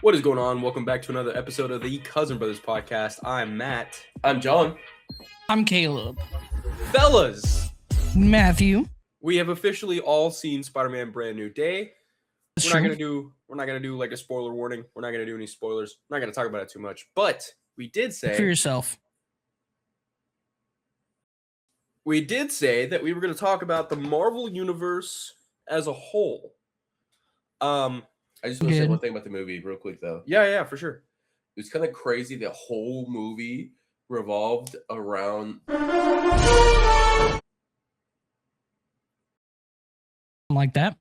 What is going on? Welcome back to another episode of the Cousin Brothers podcast. I'm Matt. I'm John. I'm Caleb. Fellas, Matthew. we have officially all seen Spider-Man Brand New Day. That's We're not true. gonna do like a spoiler warning. We're not gonna do any spoilers. We're not gonna talk about it too much. But we did For say yourself. that we were gonna talk about the Marvel universe as a whole. I just want to say Good. one thing about the movie real quick, though. Yeah, for sure. It was kind of crazy. The whole movie revolved around... Like that.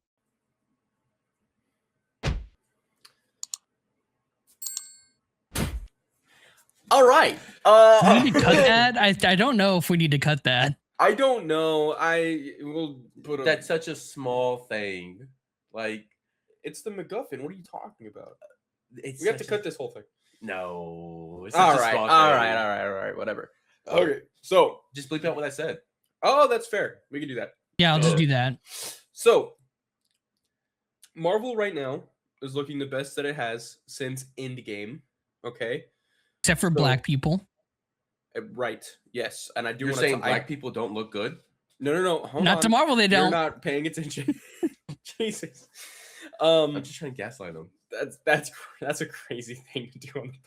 All right. We need to cut that. I don't know if we need to cut that. I don't know. I will put That's such a small thing. Like, it's the MacGuffin. What are you talking about? it's We have to such cut this whole thing. No. It's All such a right, small all thing. right, whatever. Okay, so Just bleep out what I said. oh, that's fair. We can do that. Yeah, I'll just do that. So Marvel right now is looking the best that it has since Endgame. Okay, Except for black people. Right? Yes, and I do You're want saying to. black people don't look good? No. Hold Not on. to Marvel, they You're don't. not paying attention. Jesus. I'm just trying to gaslight them. That's a crazy thing to do on the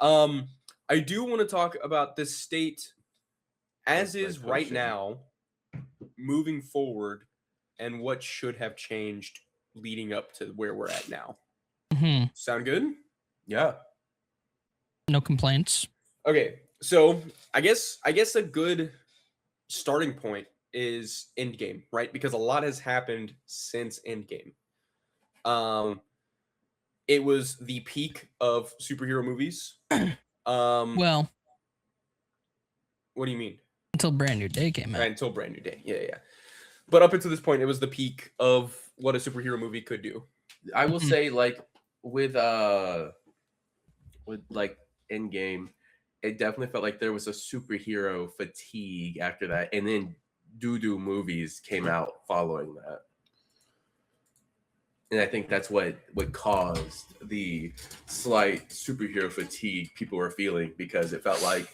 pod. I do want to talk about this state as That's is my right question. now, moving forward, and what should have changed leading up to where we're at now. Mhm. Sound good? Yeah. No complaints. Okay, so I guess a good starting point is Endgame, right? Because a lot has happened since Endgame. It was the peak of superhero movies. Well, What do you mean? until Brand New Day came out. Right, until Brand New Day. Yeah. But up until this point, it was the peak of what a superhero movie could do. I will Mhm. say, like, with like Endgame, it definitely felt like there was a superhero fatigue after that, and then doo-doo movies came out following that, and I think that's what caused the slight superhero fatigue people were feeling, because it felt like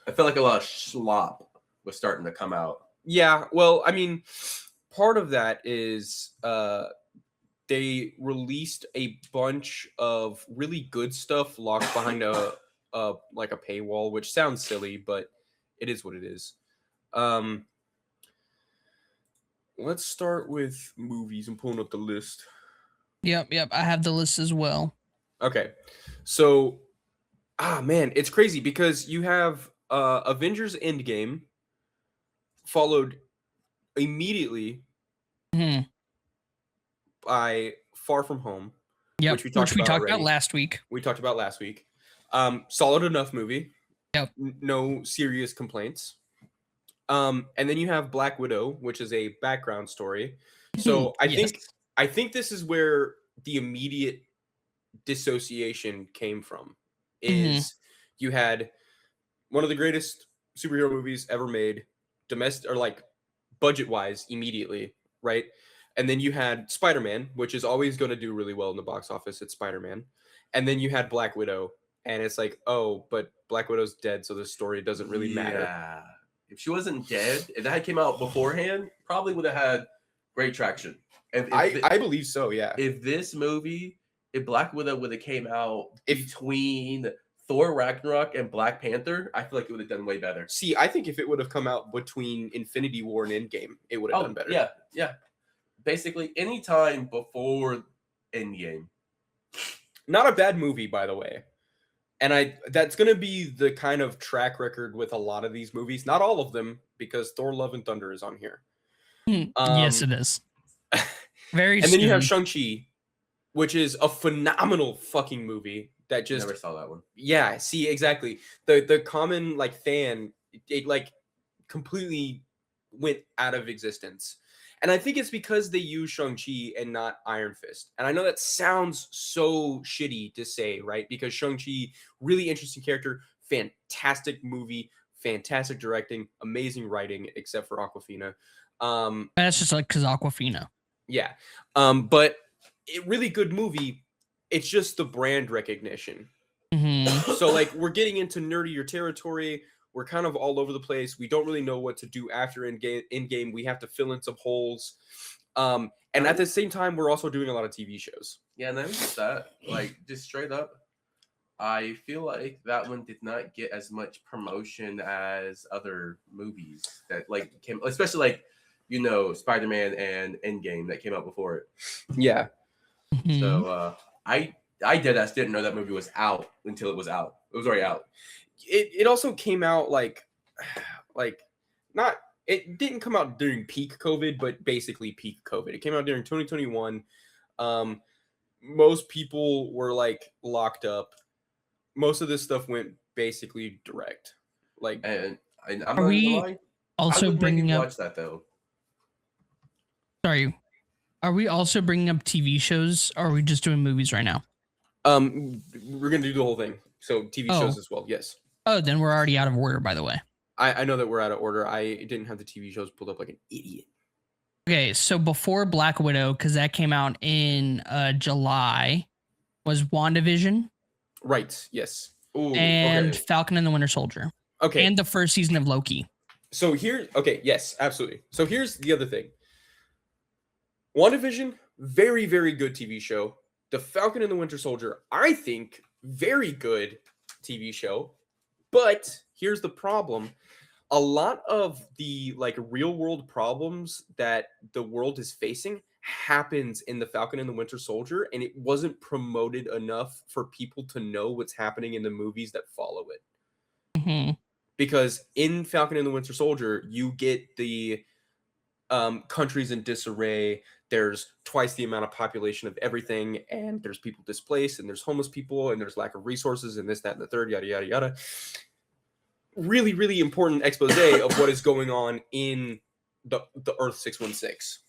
a lot of slop was starting to come out. Yeah, well, I mean, part of that is they released a bunch of really good stuff locked behind a like a paywall, which sounds silly, but it is what it is. Let's start with movies. I'm pulling up the list. Yep. I have the list as well. Okay, so man, it's crazy because you have Avengers Endgame followed immediately Mhm. by Far From Home, Yep. which we talked about already. last week. We talked about last week. Solid enough movie. Yep. No serious complaints. And then you have Black Widow, which is a background story. So Yes. I think this is where the immediate dissociation came from. Is you had one of the greatest superhero movies ever made, domestic or like budget wise, immediately, right? And then you had Spider-Man, which is always going to do really well in the box office. It's Spider-Man. And then you had Black Widow, and it's like, oh, but Black Widow's dead, so the story doesn't really matter. Yeah. If she wasn't dead, if that had came out beforehand, probably would have had great traction. I believe so, yeah. If this movie, if Black Widow would have came out between Thor Ragnarok and Black Panther, I feel like it would have done way better. See, I think if it would have come out between Infinity War and Endgame, it would have done better. Yeah. Basically, any time before Endgame. Not a bad movie, by the way. And that's going to be the kind of track record with a lot of these movies. Not all of them, because Thor Love and Thunder is on here. Yes, it is. Very And then you have Shang-Chi, which is a phenomenal fucking movie that just... Never saw that one. Yeah, see, exactly. The common, like, fan, it like, completely went out of existence. And I think it's because they use Shang-Chi and not Iron Fist. And I know that sounds so shitty to say, right? Because Shang-Chi, really interesting character, fantastic movie, fantastic directing, amazing writing, except for Awkwafina. That's just like because Aquafina. Yeah. But really good movie. it's just the brand recognition. Mhm. So like we're getting into nerdier territory. We're kind of all over the place. We don't really know what to do after in game. We have to fill in some holes. And at the same time, we're also doing a lot of TV shows. Yeah, and then just that, like, just straight up, I feel like that one did not get as much promotion as other movies that like came, especially like, you know, Spider-Man and Endgame that came out before it. Yeah. Mhm. So I deadass didn't know that movie was out until it was out. It was already out. It also came out like not, it didn't come out during peak COVID, but basically peak COVID. It came out during 2021. Most people were like locked up. Most of this stuff went basically direct. Like, And I'm Are not we gonna lie, I also would maybe bringing up? watch that though. Sorry, are we also bringing up TV shows? Or are we just doing movies right now? we're gonna do the whole thing. So TV shows Oh. as well. Yes. Oh, then we're already out of order. By the way. I know that we're out of order. I didn't have the TV shows pulled up like an idiot. Okay, so before Black Widow, because that came out in July, was WandaVision Right. Yes. Ooh, and okay. Falcon and the Winter Soldier, Okay. and the first season of Loki. So here, okay, yes, absolutely. So here's the other thing. WandaVision, very, very good TV show. The Falcon and the Winter Soldier, I think, very good TV show. But here's the problem. A lot of the like real world problems that the world is facing happens in the Falcon and the Winter Soldier, and it wasn't promoted enough for people to know what's happening in the movies that follow it. Mhm. Because in Falcon and the Winter Soldier, you get the countries in disarray. There's twice the amount of population of everything, and there's people displaced, and there's homeless people, and there's lack of resources, and this, that, and the third, yada, yada, yada. Really, really important expose of what is going on in the Earth 616.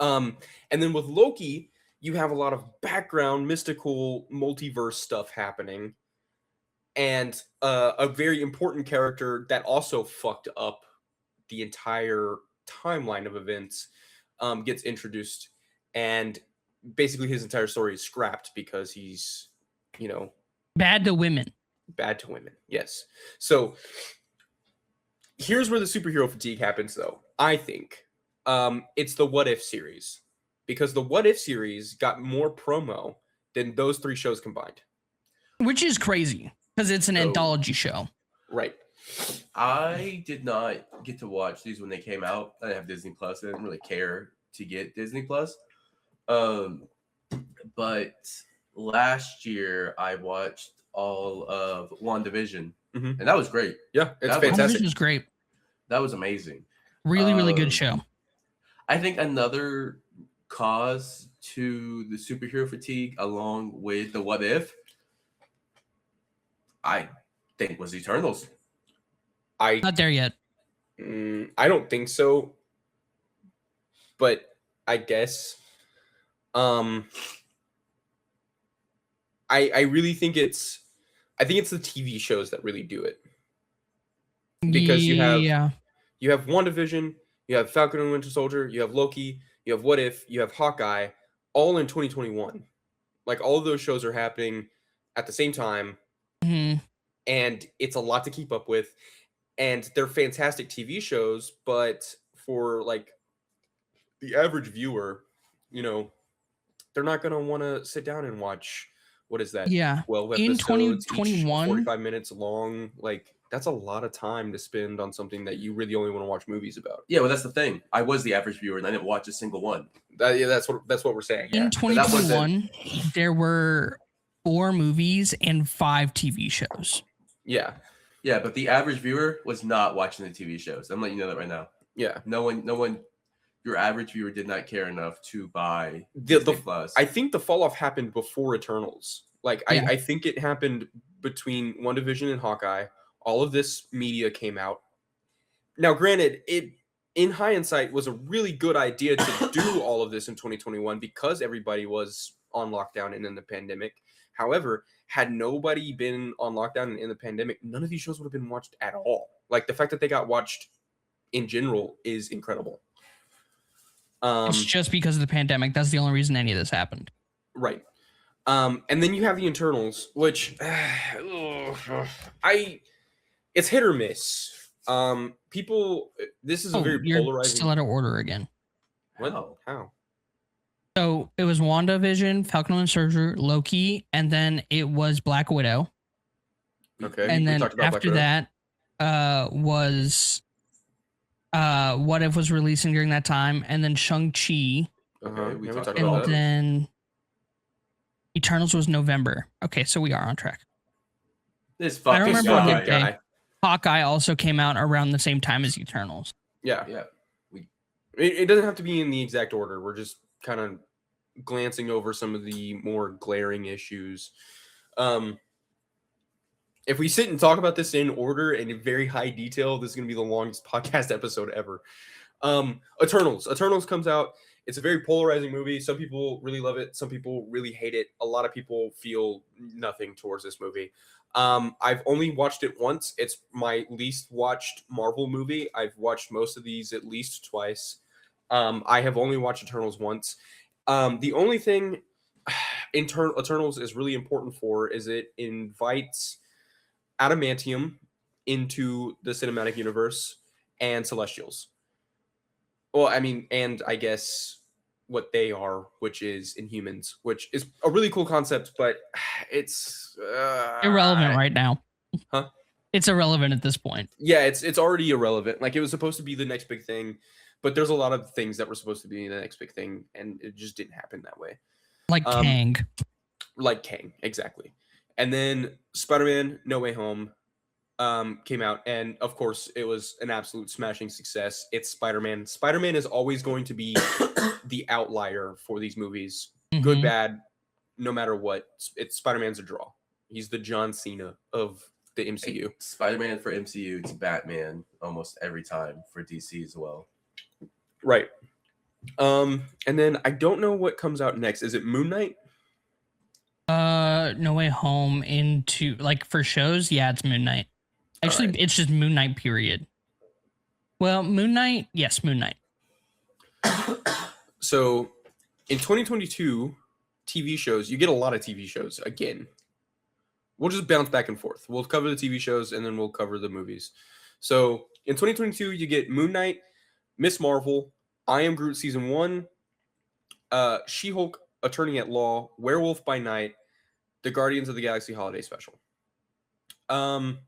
And then with Loki, you have a lot of background, mystical, multiverse stuff happening, and a very important character that also fucked up the entire timeline of events gets introduced, and basically his entire story is scrapped because he's, you know, Bad to women. bad to women. Yes. So here's where the superhero fatigue happens, though. I think it's the What If series, because the What If series got more promo than those three shows combined. Which is crazy because it's an anthology show. Right. I did not get to watch these when they came out. I didn't have Disney Plus. I didn't really care to get Disney Plus. But last year I watched all of WandaVision, and that was great. Yeah, it's That fantastic. WandaVision was great. That was amazing. Really, really good show. I think another cause to the superhero fatigue, along with the What If, I think was Eternals. Not there yet. I don't think so, but I guess I really think it's the TV shows that really do it, because you have WandaVision, you have Falcon and Winter Soldier, you have Loki, you have What If, you have Hawkeye, all in 2021. Like, all of those shows are happening at the same time, and it's a lot to keep up with. And they're fantastic TV shows, but for like the average viewer, you know, they're not gonna want to sit down and watch, what is that? Yeah. 12 In episodes, each 2021, 45 minutes long. Like, that's a lot of time to spend on something that you really only want to watch movies about. Yeah, well, that's the thing. I was the average viewer, and I didn't watch a single one. Yeah, that's what we're saying. In Yeah. 2021, there were 4 movies and 5 TV shows. Yeah. Yeah, but the average viewer was not watching the TV shows. I'm letting you know that right now. Yeah. No one. Your average viewer did not care enough to buy The Disney Plus. I think the fall off happened before Eternals. Like, Yeah. I think it happened between WandaVision and Hawkeye. All of this media came out. Now, granted, it in hindsight was a really good idea to do all of this in 2021 because everybody was on lockdown and in the pandemic. However, had nobody been on lockdown and in the pandemic, none of these shows would have been watched at all. Like, the fact that they got watched in general is incredible. It's just because of the pandemic. That's the only reason any of this happened. Right. And then you have the Internals, which it's hit or miss. People, this is a very you're polarizing. still out of order again. What? How? How? So it was WandaVision, Falcon and Soldier, Loki, and then it was Black Widow. Okay. And we then talked about Black after Widow. that was What If was releasing during that time, and then Shang-Chi, Okay, we we talked talked about and that. that. then Eternals was November. Okay, so we are on track. This I fucking don't This remember fucking what guy. day. Hawkeye also came out around the same time as Eternals. Yeah. Yeah. It doesn't have to be in the exact order. We're just kind of glancing over some of the more glaring issues. If we sit and talk about this in order and in very high detail, this is going to be the longest podcast episode ever. Eternals comes out. It's a very polarizing movie. Some people really love it. Some people really hate it. A lot of people feel nothing towards this movie. I've only watched it once. It's my least watched Marvel movie. I've watched most of these at least twice. I have only watched Eternals once. The only thing Eternals is really important for is it invites adamantium into the cinematic universe and Celestials. Well, I mean, and I guess what they are, which is Inhumans, which is a really cool concept, but it's Irrelevant right now. Huh? It's irrelevant at this point. Yeah, it's already irrelevant. Like it was supposed to be the next big thing, but there's a lot of things that were supposed to be the next big thing, and it just didn't happen that way. Like Kang. Like Kang, exactly. And then Spider-Man: No Way Home came out, and of course it was an absolute smashing success. It's Spider-Man. Spider-Man is always going to be the outlier for these movies. Good, Mhm. bad, no matter what. It's Spider-Man's a draw. He's the John Cena of the MCU. Spider-Man for MCU, it's Batman almost every time for DC as well. Right. And then I don't know what comes out next. Is it Moon Knight? No Way Home into like for shows, yeah, it's Moon Knight. Actually, Alright. it's just Moon Knight, period. Well, Moon Knight, yes, Moon Knight. So in 2022, TV shows, you get a lot of TV shows again. We'll just bounce back and forth. We'll cover the TV shows and then we'll cover the movies. So in 2022, you get Moon Knight, Miss Marvel, I Am Groot Season 1, She-Hulk Attorney at Law, Werewolf by Night, the Guardians of the Galaxy Holiday Special. Moon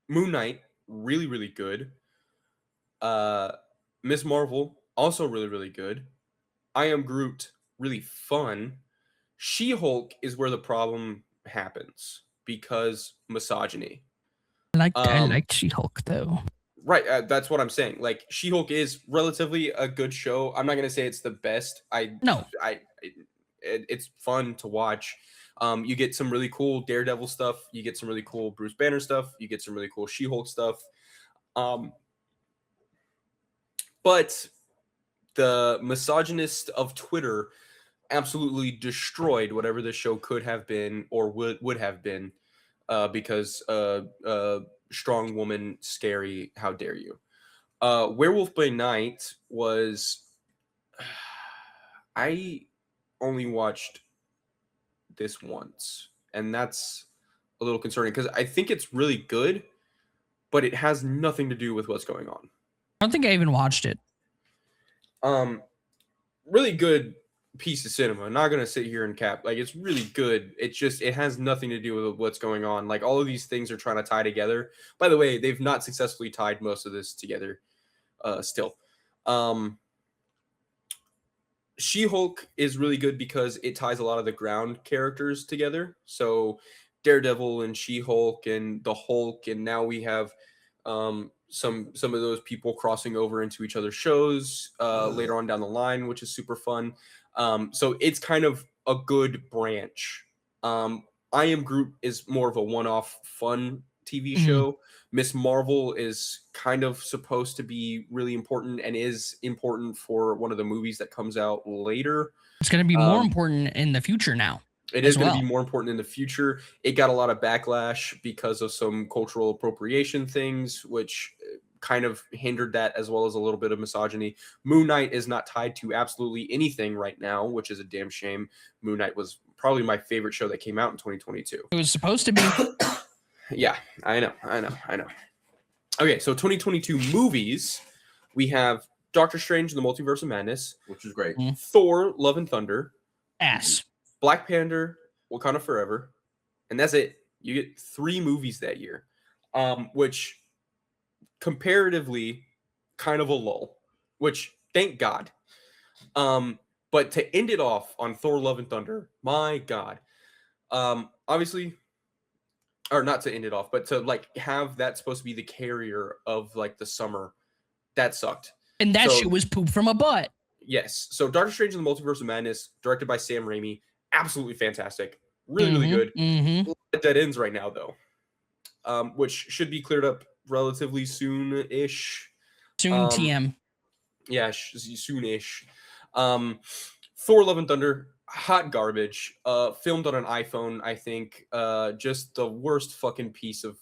Knight, really, really good. Miss Marvel, also really, really good. I Am Groot, really fun. She-Hulk is where the problem happens because misogyny. I liked She-Hulk though. Right, that's what I'm saying. Like She-Hulk is relatively a good show. I'm not gonna say it's the best. It's fun to watch. You get some really cool Daredevil stuff. You get some really cool Bruce Banner stuff. You get some really cool She-Hulk stuff. But the misogynist of Twitter absolutely destroyed whatever this show could have been or would have been because strong woman, scary, how dare you. Werewolf by Night was I only watched this once, and that's a little concerning because I think it's really good, but it has nothing to do with what's going on. I don't think I even watched it. Really good piece of cinema. Not gonna sit here and cap. Like it's really good. It's just it has nothing to do with what's going on. Like all of these things are trying to tie together. By the way, they've not successfully tied most of this together. Still, She-Hulk is really good because it ties a lot of the ground characters together. So Daredevil and She-Hulk and the Hulk, and now we have some of those people crossing over into each other's shows later on down the line, which is super fun. So it's kind of a good branch. I Am Groot is more of a one-off fun TV show. Miss Marvel is kind of supposed to be really important and is important for one of the movies that comes out later. It's going to be more important in the future now. It is going to be more important in the future. It got a lot of backlash because of some cultural appropriation things, which kind of hindered that, as well as a little bit of misogyny. Moon Knight is not tied to absolutely anything right now, which is a damn shame. Moon Knight was probably my favorite show that came out in 2022. It was supposed to be. Yeah, I know. Okay, so 2022 movies, we have Doctor Strange and the Multiverse of Madness, which is great. Thor, Love and Thunder, Ass. Black Panther, Wakanda Forever, and that's it. You get 3 movies that year, which comparatively kind of a lull, which thank God. But to end it off on Thor, Love and Thunder, my God. Obviously, or not to end it off, but to like have that supposed to be the carrier of like the summer, that sucked. And that shit was poop from a butt. Yes. So Doctor Strange and the Multiverse of Madness, directed by Sam Raimi, absolutely fantastic. Really good. Dead ends right now, though, which should be cleared up relatively soon-ish. Soon, TM. Yeah, soon-ish. Thor, Love and Thunder, hot garbage. Filmed on an iPhone, I think. Just the worst fucking piece of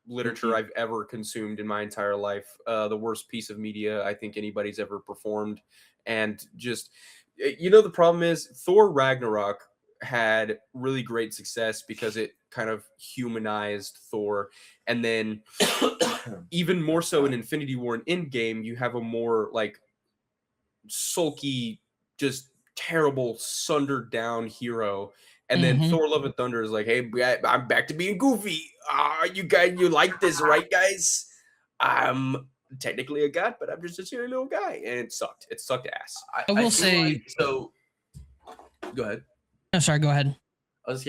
literature I've ever consumed in my entire life. The worst piece of media I think anybody's ever performed. And just, the problem is Thor Ragnarok had really great success because it kind of humanized Thor. And then even more so in Infinity War and Endgame, you have a more like sulky, just terrible, sundered down hero. And then Thor Love and Thunder is like, hey, I'm back to being goofy. You like this, right, guys? I'm technically a god, but I'm just a silly little guy. And it sucked. It sucked ass. I will say... Like, so, go ahead. Oh, sorry, go ahead.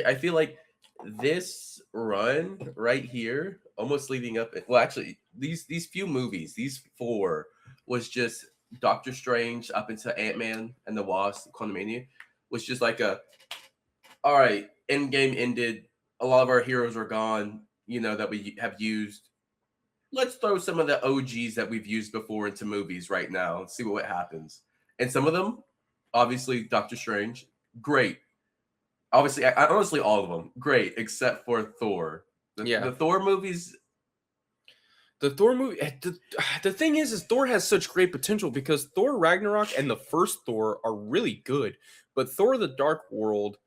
I feel like this run right here, almost leading up... Well, actually, these few movies, these 4, was just Doctor Strange up into Ant-Man and the Wasp, Quantumania, was just like all right, Endgame ended. A lot of our heroes are gone, that we have used. Let's throw some of the OGs that we've used before into movies right now and see what happens. And some of them, obviously, Doctor Strange, great. Obviously, honestly, all of them, great, except for Thor. The Thor movies... The Thor movie, the thing is Thor has such great potential because Thor Ragnarok and the first Thor are really good, but Thor the Dark World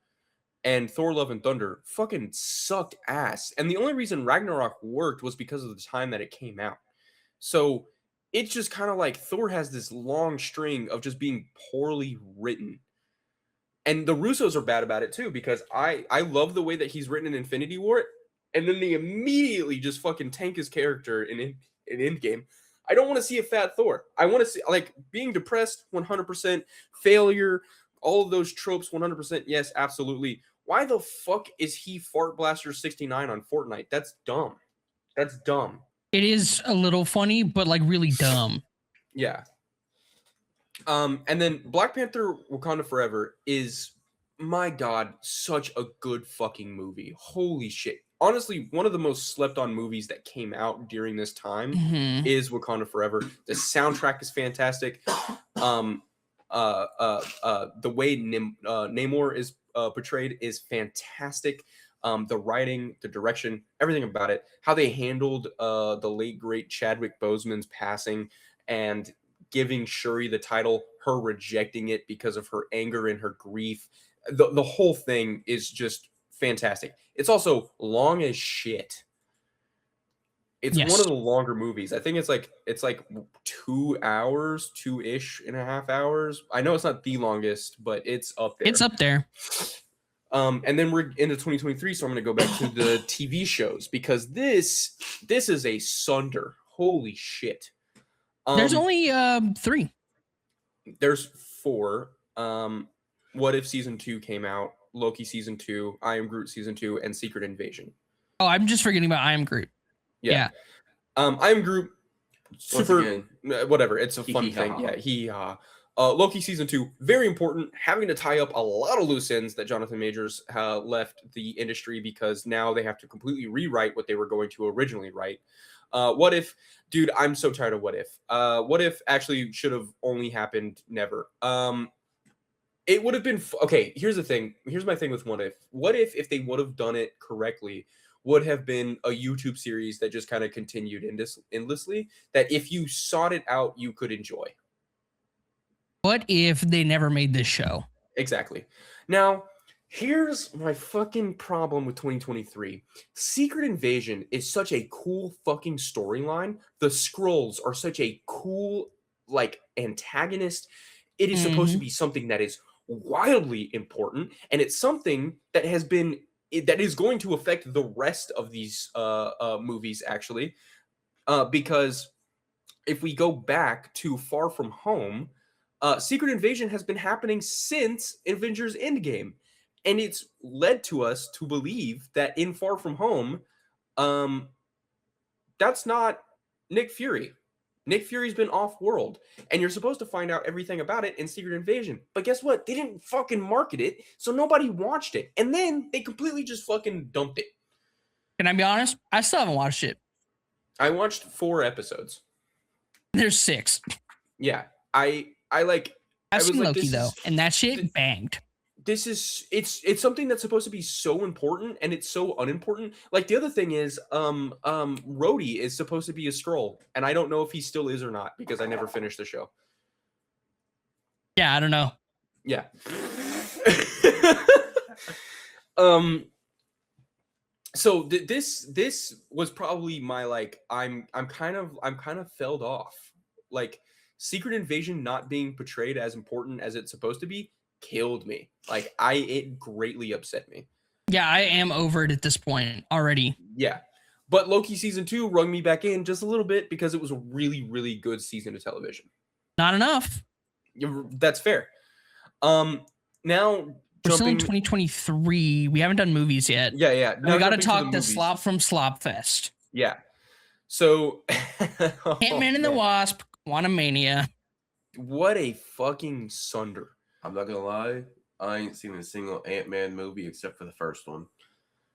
and Thor Love and Thunder fucking sucked ass. And the only reason Ragnarok worked was because of the time that it came out. So it's just kind of like Thor has this long string of just being poorly written. And the Russos are bad about it too, because I love the way that he's written in Infinity War. And then they immediately just fucking tank his character in Endgame. I don't want to see a fat Thor. I want to see, like, being depressed, 100%, failure, all of those tropes, 100%. Yes, absolutely. Why the fuck is he Fart Blaster 69 on Fortnite? That's dumb. That's dumb. It is a little funny, but like really dumb. Yeah. And then Black Panther Wakanda Forever is, my God, such a good fucking movie. Holy shit. Honestly, one of the most slept on movies that came out during this time is Wakanda Forever. The soundtrack is fantastic. The way Namor is portrayed is fantastic. The writing, the direction, everything about it. How they handled the late great Chadwick Boseman's passing and giving Shuri the title, her rejecting it because of her anger and her grief. The whole thing is just fantastic. It's also long as shit. It's one of the longer movies. I think it's like 2 hours, 2.5 hours. I know it's not the longest, but it's up there. It's up there. And then we're into 2023, so I'm going to go back to the TV shows because this is a sunder. Holy shit. There's only 3. There's 4. What If Season 2 came out, Loki Season 2, I Am Groot Season 2, and Secret Invasion. Oh, I'm just forgetting about I Am Groot. Yeah. I Am Groot, super, whatever. It's a fun thing. Yeah, Loki Season 2, very important, having to tie up a lot of loose ends that Jonathan Majors left the industry because now they have to completely rewrite what they were going to originally write. What If, dude, I'm so tired of What If. What If actually should have only happened never. It would have been okay. Here's the thing. Here's my thing with What If. What if they would have done it correctly, would have been a YouTube series that just kind of continued endlessly, that if you sought it out, you could enjoy. What if they never made this show? Exactly. Now, here's my fucking problem with 2023. Secret Invasion is such a cool fucking storyline. The Skrulls are such a cool, like, antagonist. It is supposed to be something that is wildly important, and it's something that that is going to affect the rest of these movies, actually. Because if we go back to Far From Home, Secret Invasion has been happening since Avengers Endgame, and it's led to us to believe that in Far From Home, that's not Nick Fury. Nick Fury's been off-world, and you're supposed to find out everything about it in Secret Invasion. But guess what? They didn't fucking market it, so nobody watched it. And then they completely just fucking dumped it. Can I be honest? I still haven't watched it. I watched 4 episodes. There's 6. Yeah. I I've seen like, Loki though, and that shit banged. This is it's something that's supposed to be so important, and it's so unimportant. Like, the other thing is, Rhodey is supposed to be a Skrull, and I don't know if he still is or not because I never finished the show. Yeah, I don't know. Yeah. So this was probably my, like, I'm kind of failed off. Like, Secret Invasion not being portrayed as important as it's supposed to be killed me. Like, it greatly upset me. Yeah, I am over it at this point already. Yeah. But Loki season 2 rung me back in just a little bit because it was a really, really good season of television. Not enough. That's fair. Now we're still in 2023. We haven't done movies yet. Yeah. We got to talk the slop from Slopfest. Yeah. So Ant-Man and the Wasp, Quantumania. What a fucking sunder. I'm not gonna lie, I ain't seen a single Ant-Man movie except for the first one.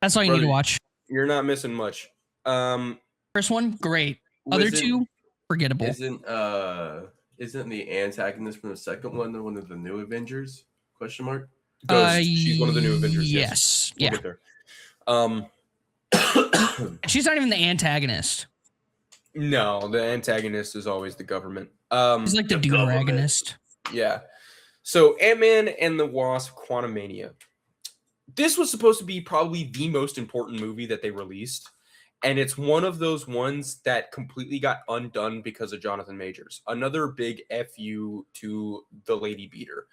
That's all you need to watch. You're not missing much. First one, great. Other 2, forgettable. Isn't the antagonist from the second one one of the new Avengers? Question mark. Ghost. She's one of the new Avengers. Yes. We'll get there. She's not even the antagonist. No, the antagonist is always the government. He's like the do-ragonist. Yeah. So Ant-Man and the Wasp: Quantumania. This was supposed to be probably the most important movie that they released, and it's one of those ones that completely got undone because of Jonathan Majors. Another big FU to the lady beater.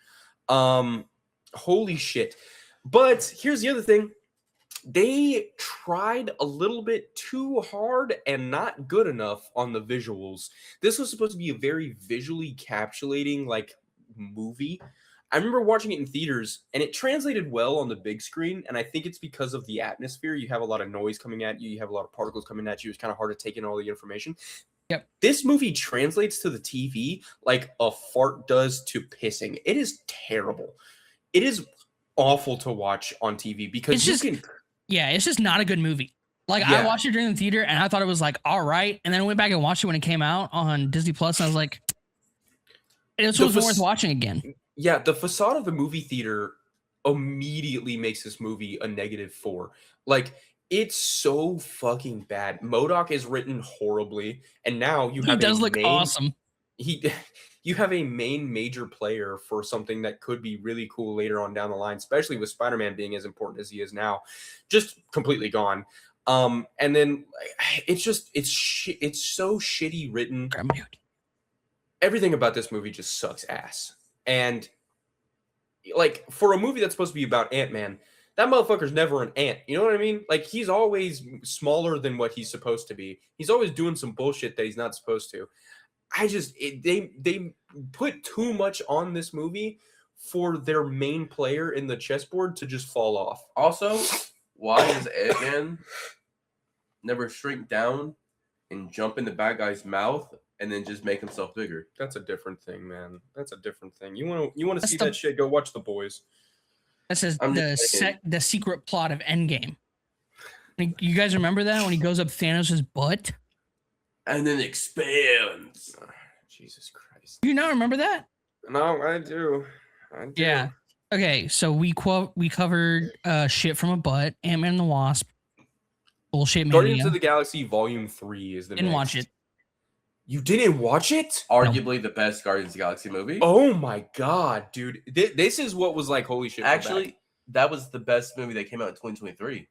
Holy shit. But here's the other thing. They tried a little bit too hard and not good enough on the visuals. This was supposed to be a very visually capsulating, like, movie. I remember watching it in theaters, and it translated well on the big screen, and I think it's because of the atmosphere. You have a lot of noise coming at you. You have a lot of particles coming at you. It's kind of hard to take in all the information. Yep. This movie translates to the TV like a fart does to pissing. It is terrible. It is awful to watch on TV because it's just not a good movie. Like, I watched it during the theater and I thought it was like, all right. And then I went back and watched it when it came out on Disney Plus. And I was like, it was worth watching again. Yeah. The facade of the movie theater immediately makes this movie a -4. Like, it's so fucking bad. MODOK is written horribly. And now he does look awesome. You have a main major player for something that could be really cool later on down the line, especially with Spider-Man being as important as he is now, just completely gone. And then it's so shitty written. Everything about this movie just sucks ass. And, like, for a movie that's supposed to be about Ant-Man, that motherfucker's never an ant. You know what I mean? Like, he's always smaller than what he's supposed to be. He's always doing some bullshit that he's not supposed to. They put too much on this movie for their main player in the chessboard to just fall off. Also, why does Ant-Man never shrink down and jump in the bad guy's mouth and then just make himself bigger? That's a different thing, man. That's a different thing. You want to see that shit? Go watch The Boys. This is the secret plot of Endgame. You guys remember that when he goes up Thanos' butt? And then expands. Oh, Jesus Christ. Do you not remember that? No, I do. Yeah. Okay, so we covered shit from a butt, Ant-Man and the Wasp, bullshit Guardians mania. of the Galaxy Volume 3 is the Didn't next. watch it. You didn't watch it? Arguably the best Guardians of the Galaxy movie. Oh my god, dude. This is what was like, holy shit. Actually, that was the best movie that came out in 2023.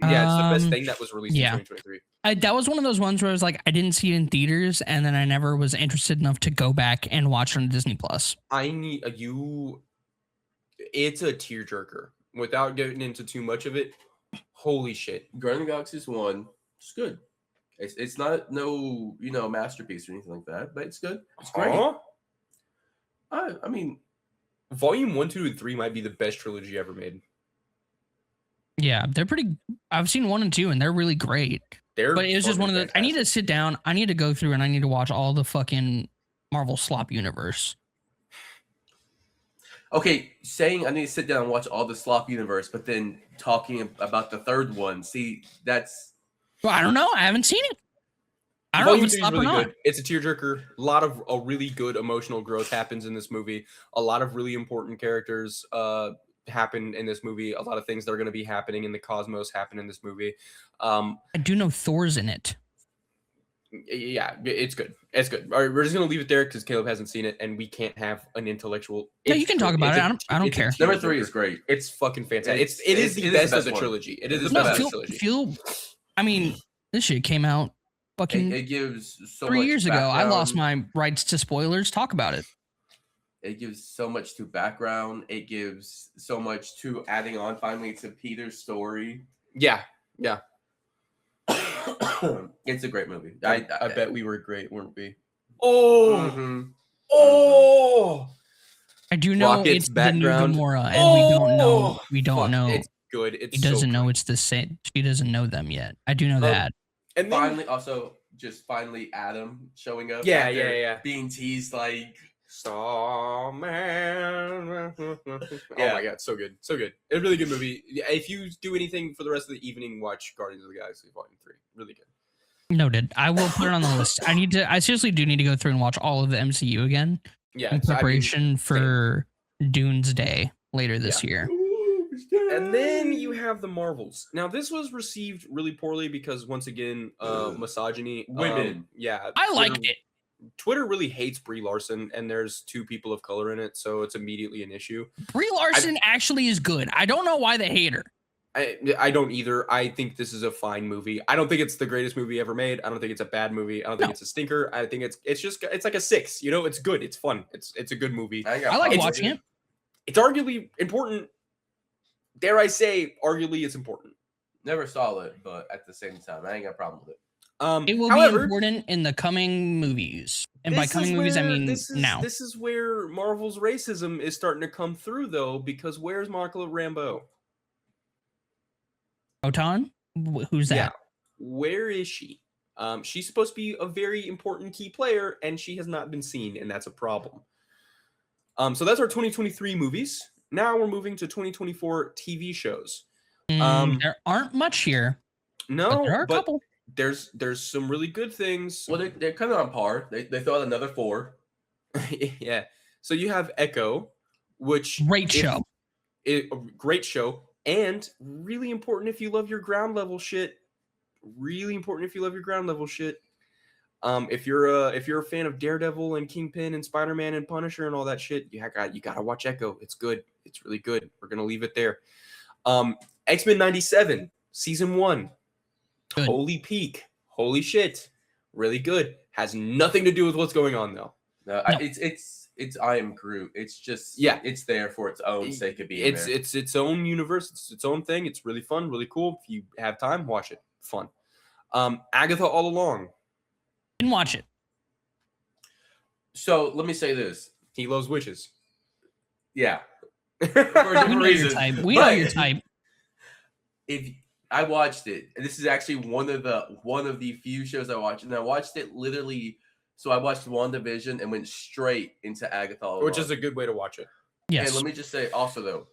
Yeah, it's the best thing that was released in 2023. That was one of those ones where I was like, I didn't see it in theaters, and then I never was interested enough to go back and watch it on Disney Plus. I need you. It's a tearjerker. Without getting into too much of it, holy shit. Guardians of the Galaxy is one. It's good. It's not no masterpiece or anything like that, but it's good. It's great. I mean, Volume 1, 2, and 3 might be the best trilogy ever made. Yeah, they're pretty. I've seen 1 and 2, and they're really great. But it was just one of the. I need to sit down. I need to go through, and I need to watch all the fucking Marvel slop universe. Okay, saying I need to sit down and watch all the slop universe, but then talking about the third one. See, that's. Well, I don't know. I haven't seen it. I don't know if it's slop or not. Good. It's a tearjerker. A lot of really good emotional growth happens in this movie. A lot of really important characters happen in this movie. A lot of things that are going to be happening in the cosmos happen in this movie. I do know Thor's in it. Yeah, it's good. It's good. All right, we're just gonna leave it there because Caleb hasn't seen it, and we can't have an intellectual. Yeah, you can talk about it. I don't care. Number 3 is great. It's fucking fantastic. It is the best of the trilogy. It is the best of the trilogy. I mean, this shit came out fucking. It gives so 3 much years ago. background. I lost my rights to spoilers. Talk about it. It gives so much to background. It gives so much to adding on finally to Peter's story. Yeah. It's a great movie. I bet we were great, weren't we? Oh, I do know Rocket's it's background. the new Gamora, and we don't know. It's good. He doesn't know it's the same. She doesn't know them yet. I do know that. And then, finally, Adam showing up. Yeah. Being teased like Starman. Oh my god, so good. It's a really good movie. If you do anything for the rest of the evening, watch Guardians of the Galaxy Volume 3. Really good. Noted. I will put it on the list. I seriously do need to go through and watch all of the MCU again. Yeah, in preparation for Dune's Day later this year. And then you have the Marvels. Now, this was received really poorly because, once again, misogyny. Women. I liked it. Twitter really hates Brie Larson, and there's 2 people of color in it, so it's immediately an issue. Brie Larson actually is good. I don't know why they hate her. I don't either. I think this is a fine movie. I don't think it's the greatest movie ever made. I don't think it's a bad movie. I don't think it's a stinker. I think it's like a 6. It's good. It's fun. It's a good movie. I like watching it. It's arguably important. Dare I say, arguably it's important. Never saw it, but at the same time, I ain't got a problem with it. It will be important in the coming movies. And by coming movies, I mean now. This is where Marvel's racism is starting to come through, though, because where's Marco Rambeau? Photon? Who's that? Yeah. Where is she? She's supposed to be a very important key player, and she has not been seen, and that's a problem. So that's our 2023 movies. Now we're moving to 2024 TV shows. There aren't much here. No, but there are a couple. There's some really good things. Well, they're kind of on par. They throw out another 4. Yeah. So you have Echo, which great show. Great show. And really important if you love your ground level shit. Really important if you love your ground level shit. If you're a fan of Daredevil and Kingpin and Spider-Man and Punisher and all that shit, you gotta watch Echo. It's good. It's really good. We're gonna leave it there. X-Men 97 season 1. Good. Holy peak. Holy shit. Really good. Has nothing to do with what's going on though. No. It's I Am Groot. It's just it's there for its own sake of being there. It's its own universe. It's its own thing. It's really fun, really cool. If you have time, watch it. Fun. Agatha All Along. Didn't watch it. So let me say this. He loves witches. Yeah. For a different reason. We know your type. If I watched it, and this is actually one of the few shows I watched, and I watched it literally. So I watched WandaVision and went straight into Agatha All Along. Which is a good way to watch it. Yes. And let me just say also though,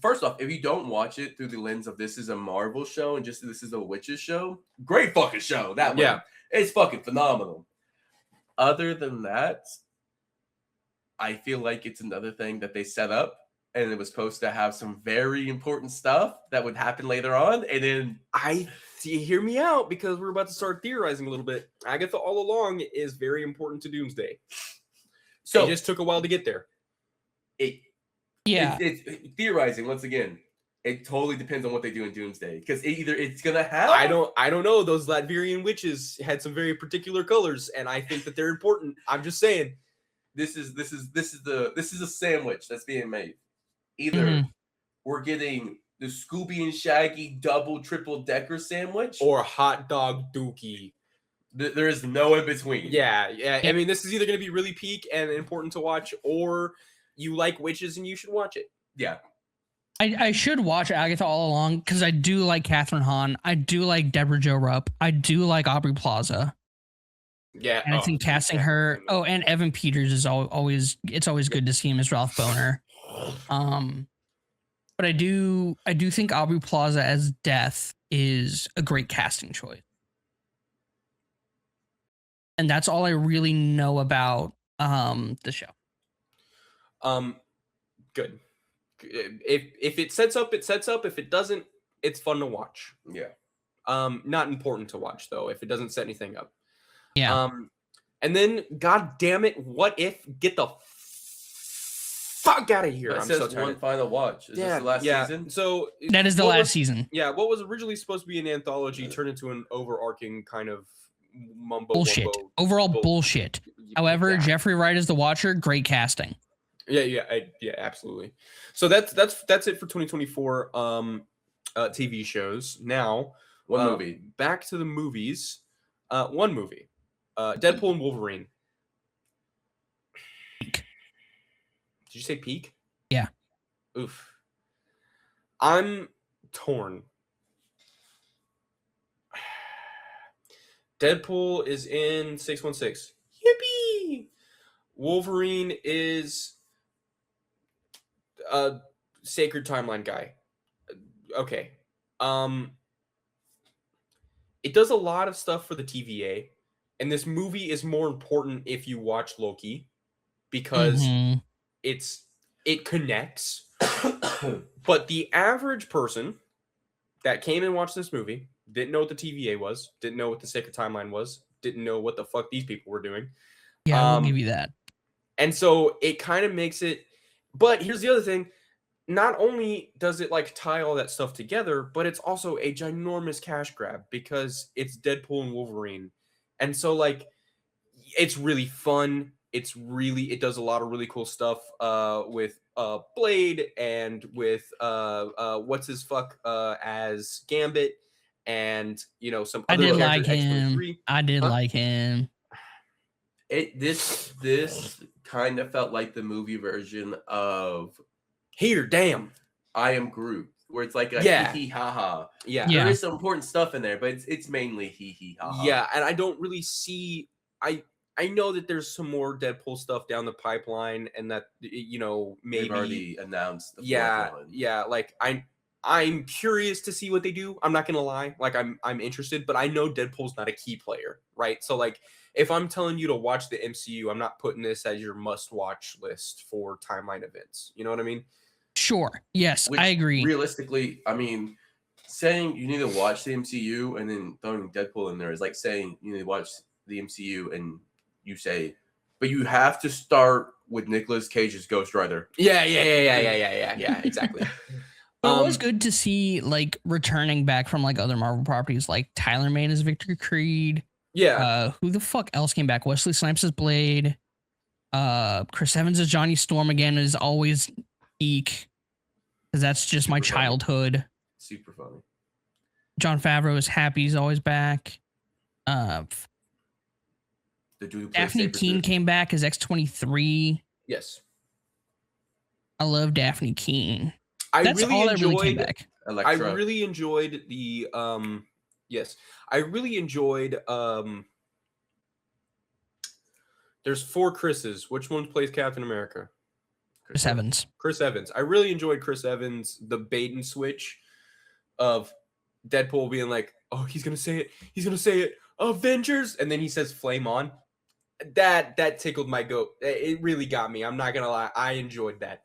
first off, if you don't watch it through the lens of this is a Marvel show and just this is a witches show, great fucking show. That one. It's fucking phenomenal. Other than that, I feel like it's another thing that they set up and it was supposed to have some very important stuff that would happen later on, and then hear me out, because we're about to start theorizing a little bit. Agatha all along is very important to Doomsday. So it just took a while to get there. It's theorizing once again. It totally depends on what they do in Doomsday, because either it's gonna have. I don't know. Those Latvian witches had some very particular colors, and I think that they're important. I'm just saying. This is a sandwich that's being made. Either we're getting the Scooby and Shaggy double, triple decker sandwich, or hot dog dookie. There is no in between. Yeah. I mean, this is either going to be really peak and important to watch, or you like witches and you should watch it. Yeah. I should watch Agatha all along, because I do like Catherine Hahn. I do like Deborah Jo Rupp. I do like Aubrey Plaza. Yeah. And I think casting her. Oh, and Evan Peters is always good to see him as Ralph Boner. But I do think Aubrey Plaza as Death is a great casting choice. And that's all I really know about the show. Good. If it sets up, it sets up. If it doesn't, it's fun to watch. Yeah. Not important to watch though, if it doesn't set anything up. Yeah. And then, god damn it, What If? Get the fuck out of here. It says one final watch. Is this the last season? So that is the last season. Yeah, what was originally supposed to be an anthology turned into an overarching kind of bullshit. Overall bullshit. However, Jeffrey Wright is the Watcher. Great casting. Yeah, absolutely. So that's it for 2024 TV shows. Now, one movie. Back to the movies. One movie. Deadpool and Wolverine. Did you say peak? Yeah. Oof. I'm torn. Deadpool is in 616. Yippee! Wolverine is a sacred timeline guy. Okay. It does a lot of stuff for the TVA, and this movie is more important if you watch Loki, because it connects. But the average person that came and watched this movie didn't know what the TVA was, didn't know what the sacred timeline was, didn't know what the fuck these people were doing. Yeah, I'll give you that. And so it kind of makes it. But here's the other thing. Not only does it like tie all that stuff together, but it's also a ginormous cash grab, because it's Deadpool and Wolverine. And so like it's really fun. It does a lot of really cool stuff with Blade, and with what's his fuck as Gambit, and some other I did like him. I did like him. This kind of felt like the movie version of Here, damn, I Am Groot, where it's like a hee hee ha ha. Yeah, there is some important stuff in there, but it's mainly hee hee ha ha. Yeah, and I don't really see. I know that there's some more Deadpool stuff down the pipeline, and that maybe they've already announced. Like I'm curious to see what they do. I'm not gonna lie, like I'm interested, but I know Deadpool's not a key player, right? So like, if I'm telling you to watch the MCU, I'm not putting this as your must-watch list for timeline events. You know what I mean? Sure. Yes, I agree. Realistically, I mean, saying you need to watch the MCU and then throwing Deadpool in there is like saying you need to watch the MCU and you say, but you have to start with Nicolas Cage's Ghost Rider. Yeah, exactly. But it was good to see like returning back from like other Marvel properties, like Tyler Mane as Victor Creed. Yeah. Who the fuck else came back? Wesley Snipes as Blade. Chris Evans as Johnny Storm again is always peak, because that's just my childhood. Super funny. Jon Favreau is Happy. He's always back. Daphne Keane came back as X-23. Yes. I love Daphne Keane. I really enjoyed the there's 4 Chris's. Which one plays Captain America? Chris Evans. Chris Evans. I really enjoyed Chris Evans, the bait and switch of Deadpool being like, oh, he's gonna say it, Avengers, and then he says flame on. That tickled my goat. It really got me. I'm not gonna lie. I enjoyed that.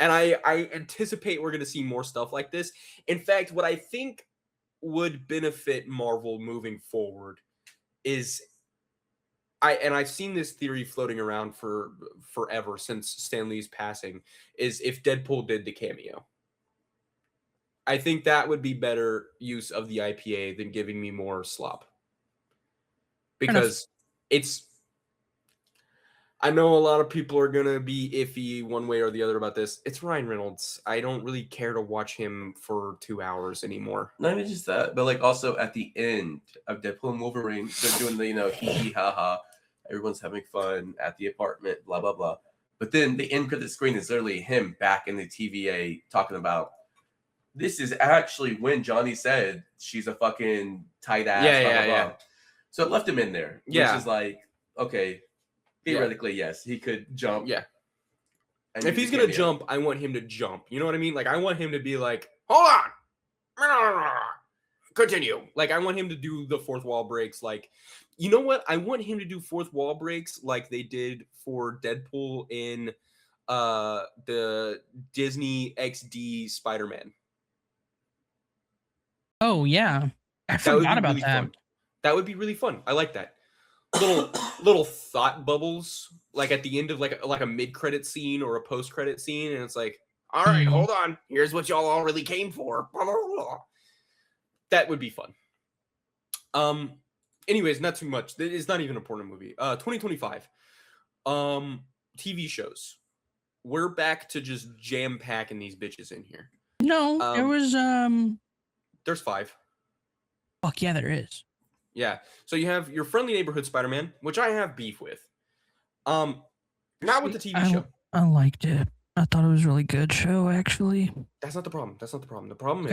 And I anticipate we're going to see more stuff like this. In fact, what I think would benefit Marvel moving forward is I've seen this theory floating around for forever since Stan Lee's passing, is if Deadpool did the cameo. I think that would be better use of the IPA than giving me more slop. Because it's, I know a lot of people are going to be iffy one way or the other about this. It's Ryan Reynolds. I don't really care to watch him for 2 hours anymore. Not even just that, but like also at the end of Deadpool and Wolverine, they're doing the, hee hee ha ha. Everyone's having fun at the apartment, blah, blah, blah. But then the end credit screen is literally him back in the TVA talking about, this is actually when Johnny said she's a fucking tight ass, blah, blah, blah. So it left him in there, which is like, okay, theoretically, yes, he could jump. Yeah. And if he's going to jump, I want him to jump. You know what I mean? Like, I want him to be like, hold on. Continue. Like, I want him to do the fourth wall breaks. Like, you know what? I want him to do fourth wall breaks like they did for Deadpool in the Disney XD Spider-Man. Oh, yeah. I forgot about that. Fun. That would be really fun. I like that. Little thought bubbles, like at the end of like a mid-credit scene or a post-credit scene, and it's like, all right, hold on. Here's what y'all all really came for. Blah, blah, blah. That would be fun. Anyways, not too much. It's not even an important movie. 2025. TV shows. We're back to just jam-packing these bitches in here. No, there was There's 5. Fuck yeah, there is. Yeah. So you have your Friendly Neighborhood Spider-Man, which I have beef with. Not with the TV show. I liked it. I thought it was a really good show, actually. That's not the problem. The problem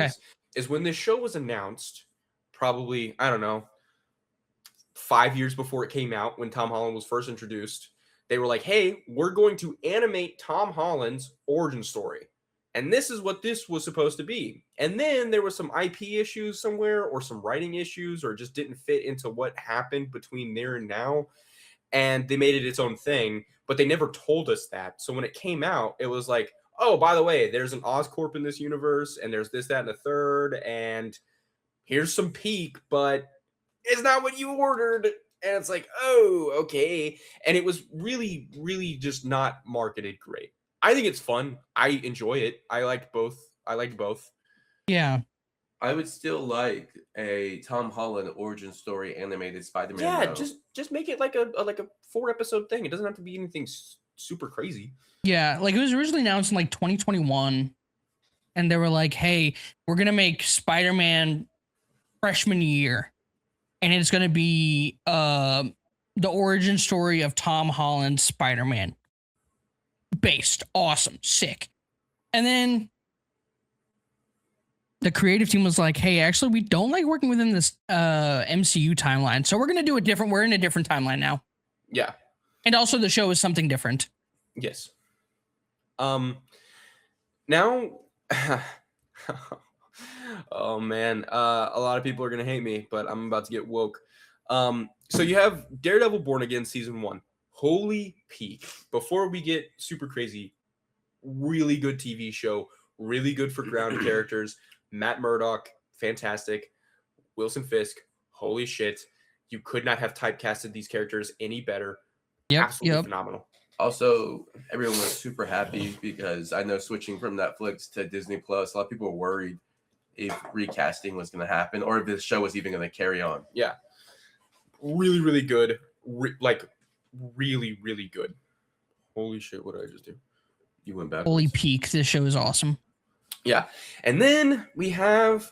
is when this show was announced, probably, I don't know, 5 years before it came out, when Tom Holland was first introduced, they were like, hey, we're going to animate Tom Holland's origin story. And this is what this was supposed to be. And then there was some IP issues somewhere, or some writing issues, or just didn't fit into what happened between there and now. And they made it its own thing, but they never told us that. So when it came out, it was like, oh, by the way, there's an Oscorp in this universe, and there's this, that, and the third, and here's some peak, but it's not what you ordered. And it's like, oh, okay. And it was really, really just not marketed great. I think it's fun. I enjoy it. I liked both. Yeah. I would still like a Tom Holland origin story animated Spider-Man. Yeah, just make it like a 4-episode thing. It doesn't have to be anything super crazy. Yeah, like it was originally announced in like 2021, and they were like, "Hey, we're gonna make Spider-Man freshman year, and it's gonna be the origin story of Tom Holland's Spider-Man." Based, awesome, sick. And then the creative team was like, hey, actually, we don't like working within this MCU timeline, so we're going to do it different. We're in a different timeline now. Yeah. And also the show is something different. Yes. Now, oh, man. A lot of people are going to hate me, but I'm about to get woke. So you have Daredevil Born Again Season 1. Holy peak. Before we get super crazy, really good TV show, really good for ground characters. Matt Murdock, fantastic. Wilson Fisk, holy shit. You could not have typecasted these characters any better. Absolutely phenomenal. Also, everyone was super happy because I know switching from Netflix to Disney Plus, a lot of people were worried if recasting was going to happen or if the show was even going to carry on. Yeah. Really, really good. Really, really good. Holy shit, what did I just do? You went back. Holy peak, this show is awesome. Yeah. And then we have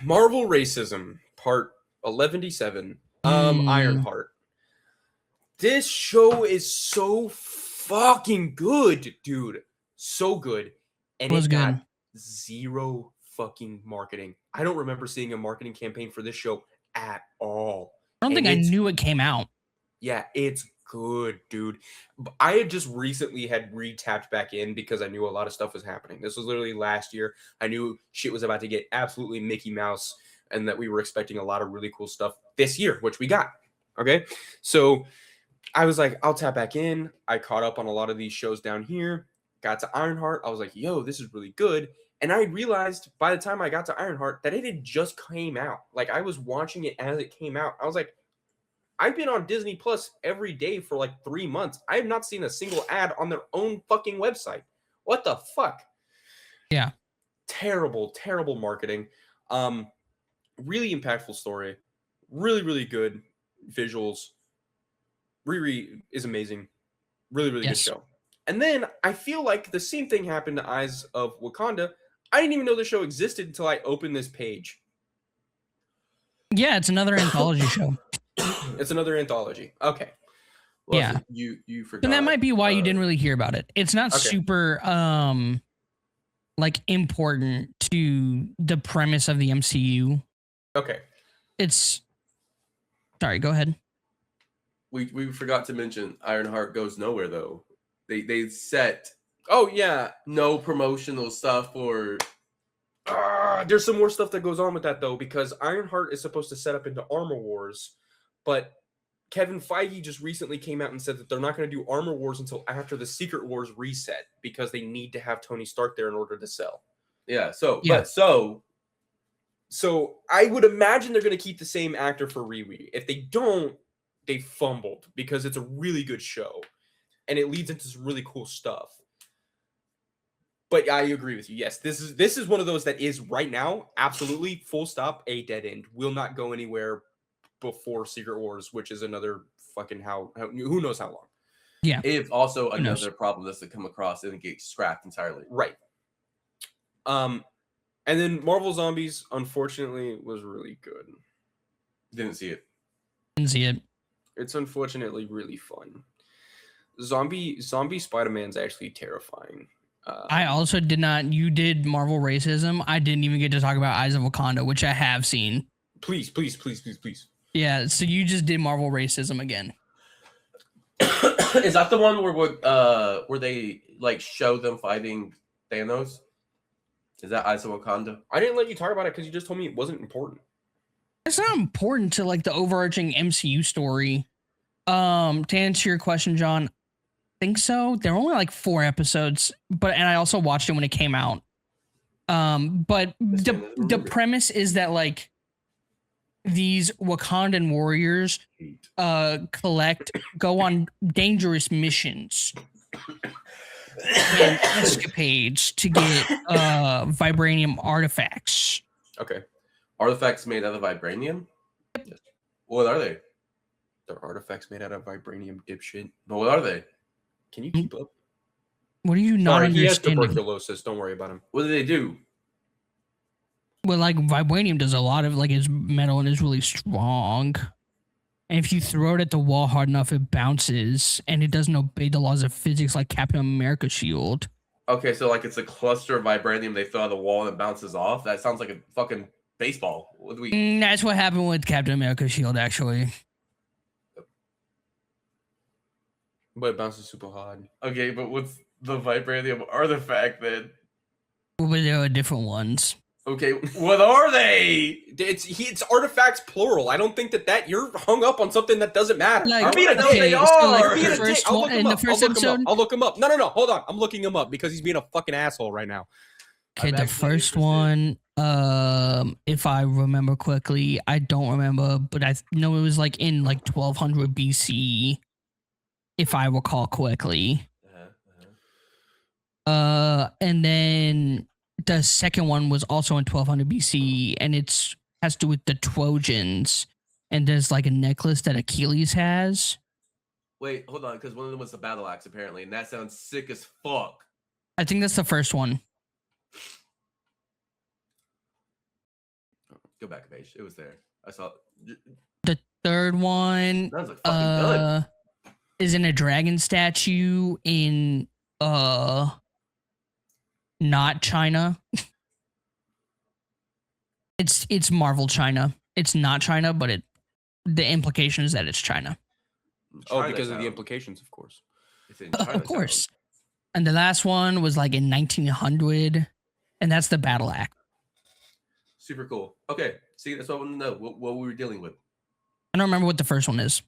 Marvel Racism, part 11-7, Ironheart. This show is so fucking good, dude. So good. And it got zero fucking marketing. I don't remember seeing a marketing campaign for this show at all. I don't think I knew it came out. Yeah, it's good, dude. I had just recently re-tapped back in because I knew a lot of stuff was happening. This was literally last year. I knew shit was about to get absolutely Mickey Mouse and that we were expecting a lot of really cool stuff this year, which we got. Okay? So I was like, I'll tap back in. I caught up on a lot of these shows down here. got to Ironheart. I was like, yo, this is really good. And I realized by the time I got to Ironheart that it had just came out. Like, I was watching it as it came out. I was like, I've been on Disney Plus every day for like 3 months. I have not seen a single ad on their own fucking website. What the fuck? Yeah. Terrible, terrible marketing. Really impactful story. Really, really good visuals. Riri is amazing. Really, really good show. And then I feel like the same thing happened to Eyes of Wakanda. I didn't even know the show existed until I opened this page. Yeah, it's another anthology show. It's another anthology. Okay. Well, Yeah. You forgot. And that might be why you didn't really hear about it. It's not super like important to the premise of the MCU. Okay. It's sorry, go ahead. We forgot to mention Ironheart goes nowhere though. They set no promotional stuff for there's some more stuff that goes on with that though, because Ironheart is supposed to set up into Armor Wars, but Kevin Feige just recently came out and said that they're not going to do Armor Wars until after the Secret Wars reset because they need to have Tony Stark there in order to sell. So I would imagine they're going to keep the same actor for Riri. If they don't, they fumbled because it's a really good show and it leads into some really cool stuff. But I agree with you. Yes, this is one of those that is right now absolutely full stop a dead end. Will not go anywhere before Secret Wars, which is another fucking who knows how long. Yeah. If also another problem that's to come across and get scrapped entirely. Right. And then Marvel Zombies, unfortunately, was really good. Didn't see it. Didn't see it. It's unfortunately really fun. Zombie Spider-Man's actually terrifying. I also did not. You did Marvel Racism. I didn't even get to talk about Eyes of Wakanda, which I have seen. Please. Yeah, so you just did Marvel Racism again. Is that the one where they like show them fighting Thanos? Is that Eyes of Wakanda? I didn't let you talk about it because you just told me it wasn't important. It's not important to like the overarching MCU story. To answer your question, John, I think so. There were only like 4 episodes, and I also watched it when it came out. But the premise is that like these Wakandan warriors go on dangerous missions and escapades to get vibranium artifacts. Okay. Artifacts made out of vibranium? What are they? They're artifacts made out of vibranium, dipshit. But what are they? Can you keep up? What are you not understanding? He has tuberculosis. Don't worry about him. What do they do? Well, like vibranium does a lot of like it's metal and is really strong. And if you throw it at the wall hard enough, it bounces and it doesn't obey the laws of physics like Captain America's shield. Okay, so like it's a cluster of vibranium they throw at the wall and it bounces off. That sounds like a fucking baseball. What do we? That's what happened with Captain America's shield, actually. But it bounces super hard. Okay, but what's the vibranium artifact then? Well, but there are different ones. Okay, what are they? It's artifacts plural. I don't think that you're hung up on something that doesn't matter. Like, I'm being a okay, they are. so like I'm the being a first I'll one look in the first episode. I'll look him up. No, hold on. I'm looking him up because he's being a fucking asshole right now. Okay, the first one, if I remember correctly, I don't remember, but I know it was like in like 1200 BC, if I recall correctly. And then the second one was also in 1200 BC, and has to do with the Trojans. And there's like a necklace that Achilles has. Wait, hold on, because one of them was the battle axe apparently, and that sounds sick as fuck. I think that's the first one. Go back a page. It was there. I saw The third one sounds like fucking good. Is in a dragon statue in not China. It's Marvel China. It's not China, but the implication is that it's China. Because of the implications, of course. It's in Of course. And the last one was like in 1900, and that's the battle axe. Super cool. Okay, see, that's what I want to know. What we were dealing with. I don't remember what the first one is.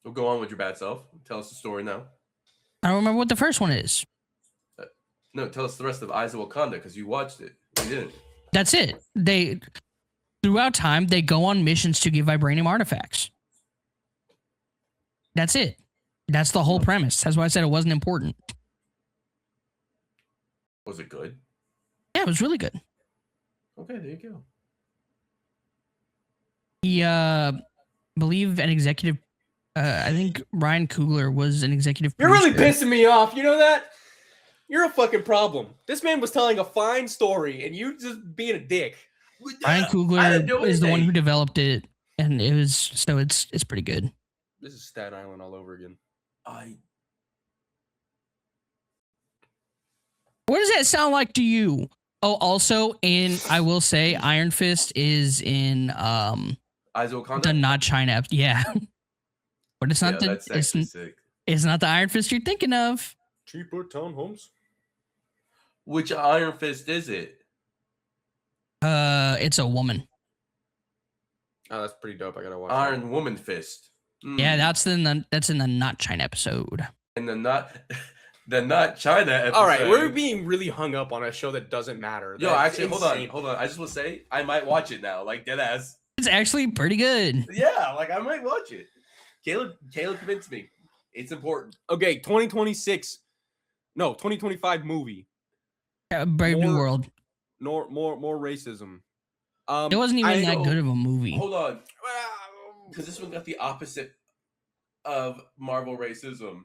Well, go on with your bad self. Tell us the story now. I don't remember what the first one is. No, tell us the rest of Eyes of Wakanda because you watched it. You didn't. That's it. They throughout time they go on missions to get vibranium artifacts. That's it. That's the whole premise. That's why I said it wasn't important. Was it good? Yeah, it was really good. Okay, there you go. He believe an executive I think Ryan Coogler was an executive You're really producer. pissing me off. You know that? You're a fucking problem. This man was telling a fine story, and you just being a dick. Ryan I didn't Coogler do is the one who anything. developed it, and it's pretty good. This is Staten Island all over again. What does that sound like to you? Oh, also, I will say, Iron Fist is in Eyes of Wakanda? the not China. Yeah, but it's not that's actually sick. it's not the Iron Fist you're thinking of. Cheaper townhomes. Which Iron Fist is it? It's a woman. Oh, that's pretty dope. I gotta watch Iron Woman Fist. Yeah, that's in the not China episode. And the not China episode. All right, we're being really hung up on a show that doesn't matter. Yo, That's actually, insane. hold on. I just want to say I might watch it now, like dead ass. It's actually pretty good. Yeah, like I might watch it. Caleb convinced me. It's important. Okay, 2025 movie. Brave New More- World. More racism. It wasn't even that good of a movie. Hold on, because this one got the opposite of Marvel racism,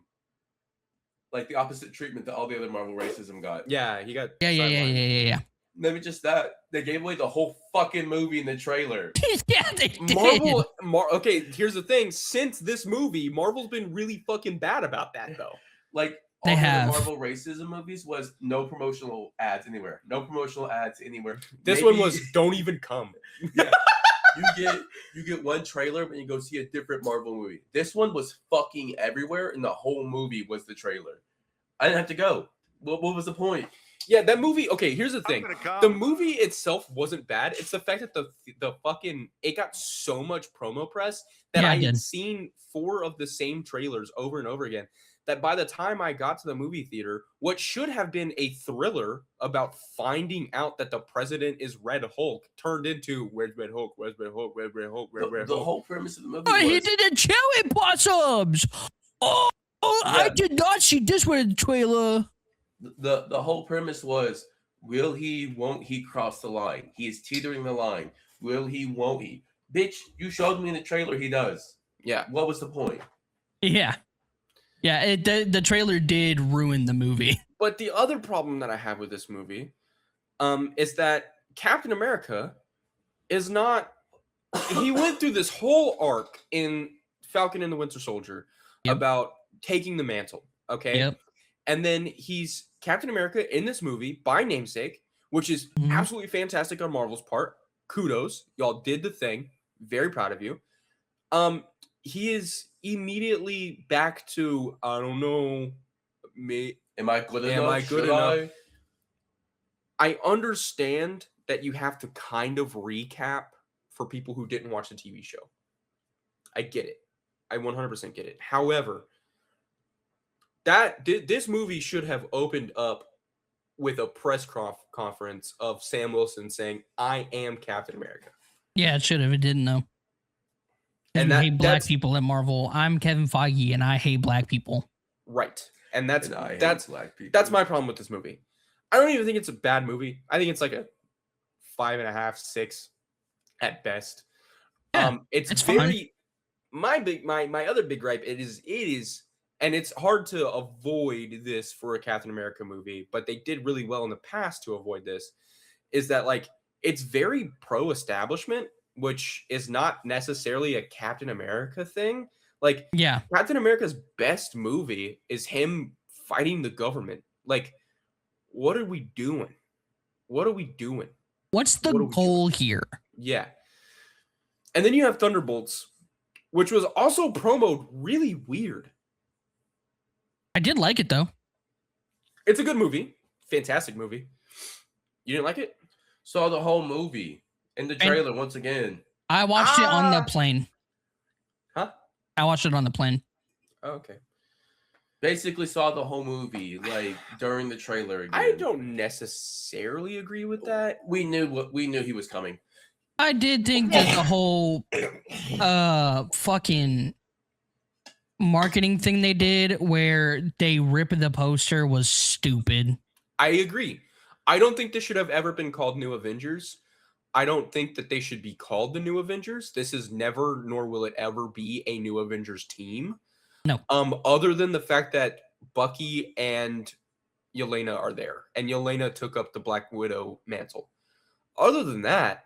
like the opposite treatment that all the other Marvel racism got. Yeah, he got Yeah. Maybe just that they gave away the whole fucking movie in the trailer. Yeah, they did. Okay, here's the thing. Since this movie, Marvel's been really fucking bad about that, though. Like They all the have. Marvel racism movies was no promotional ads anywhere. No promotional ads anywhere. This Maybe one was don't even come. you get one trailer and you go see a different Marvel movie. This one was fucking everywhere, and the whole movie was the trailer. I didn't have to go. What was the point? Yeah, that movie. Okay, here's the thing. The movie itself wasn't bad. It's the fact that the fucking it got so much promo press that Yeah, I it had did. seen 4 of the same trailers over and over again. That by the time I got to the movie theater, what should have been a thriller about finding out that the president is Red Hulk turned into Where's Red Hulk? Where's Red Hulk? Where's Red Hulk? Where's Red The Hulk? whole premise of the movie Oh, he was did the cherry blossoms. Oh, I Yeah. did not see this one in the trailer. the whole premise was will he, won't he cross the line? He is teetering the line. Will he, won't he? Bitch, you showed me in the trailer he does. Yeah. What was the point? Yeah. Yeah, the trailer did ruin the movie. But the other problem that I have with this movie is that Captain America is not. He went through this whole arc in Falcon and the Winter Soldier about taking the mantle. Okay. Yep. And then he's Captain America in this movie by namesake, which is Mhm. absolutely fantastic on Marvel's part. Kudos. Y'all did the thing. Very proud of you. He is immediately back to, I don't know, me. Am I good Am enough? I good Should enough? I understand that you have to kind of recap for people who didn't watch the TV show. I get it. I 100% get it. However, this movie should have opened up with a press conference of Sam Wilson saying, "I am Captain America." Yeah, it should have. It didn't though. And And we hate black people at Marvel. I'm Kevin Feige, and I hate black people. Right. And that's And I hate that's black people. that's my problem with this movie. I don't even think it's a bad movie. I think it's like a 5.5, 6 at best. Yeah, It's it's very my other big gripe it is and it's hard to avoid this for a Captain America movie, but they did really well in the past to avoid this, is that like it's very pro-establishment, which is not necessarily a Captain America thing. Like Yeah. Captain America's best movie is him fighting the government. Like, what are we doing? What are we doing? What's the What are we goal here? Yeah. And then you have Thunderbolts, which was also promoted really weird. I did like it though. It's a good movie. Fantastic movie. You didn't like it? Saw the whole movie in the trailer once again. I watched it on the Ah! plane. Huh? I watched it on the plane. Oh, okay. Basically saw the whole movie like during the trailer again. I don't necessarily agree with that. We knew he was coming. I did think that the whole fucking marketing thing they did where they ripped the poster was stupid. I agree. I don't think this should have ever been called New Avengers. I don't think that they should be called the New Avengers. This is never, nor will it ever be a New Avengers team. No. Other than the fact that Bucky and Yelena are there, and Yelena took up the Black Widow mantle. Other than that,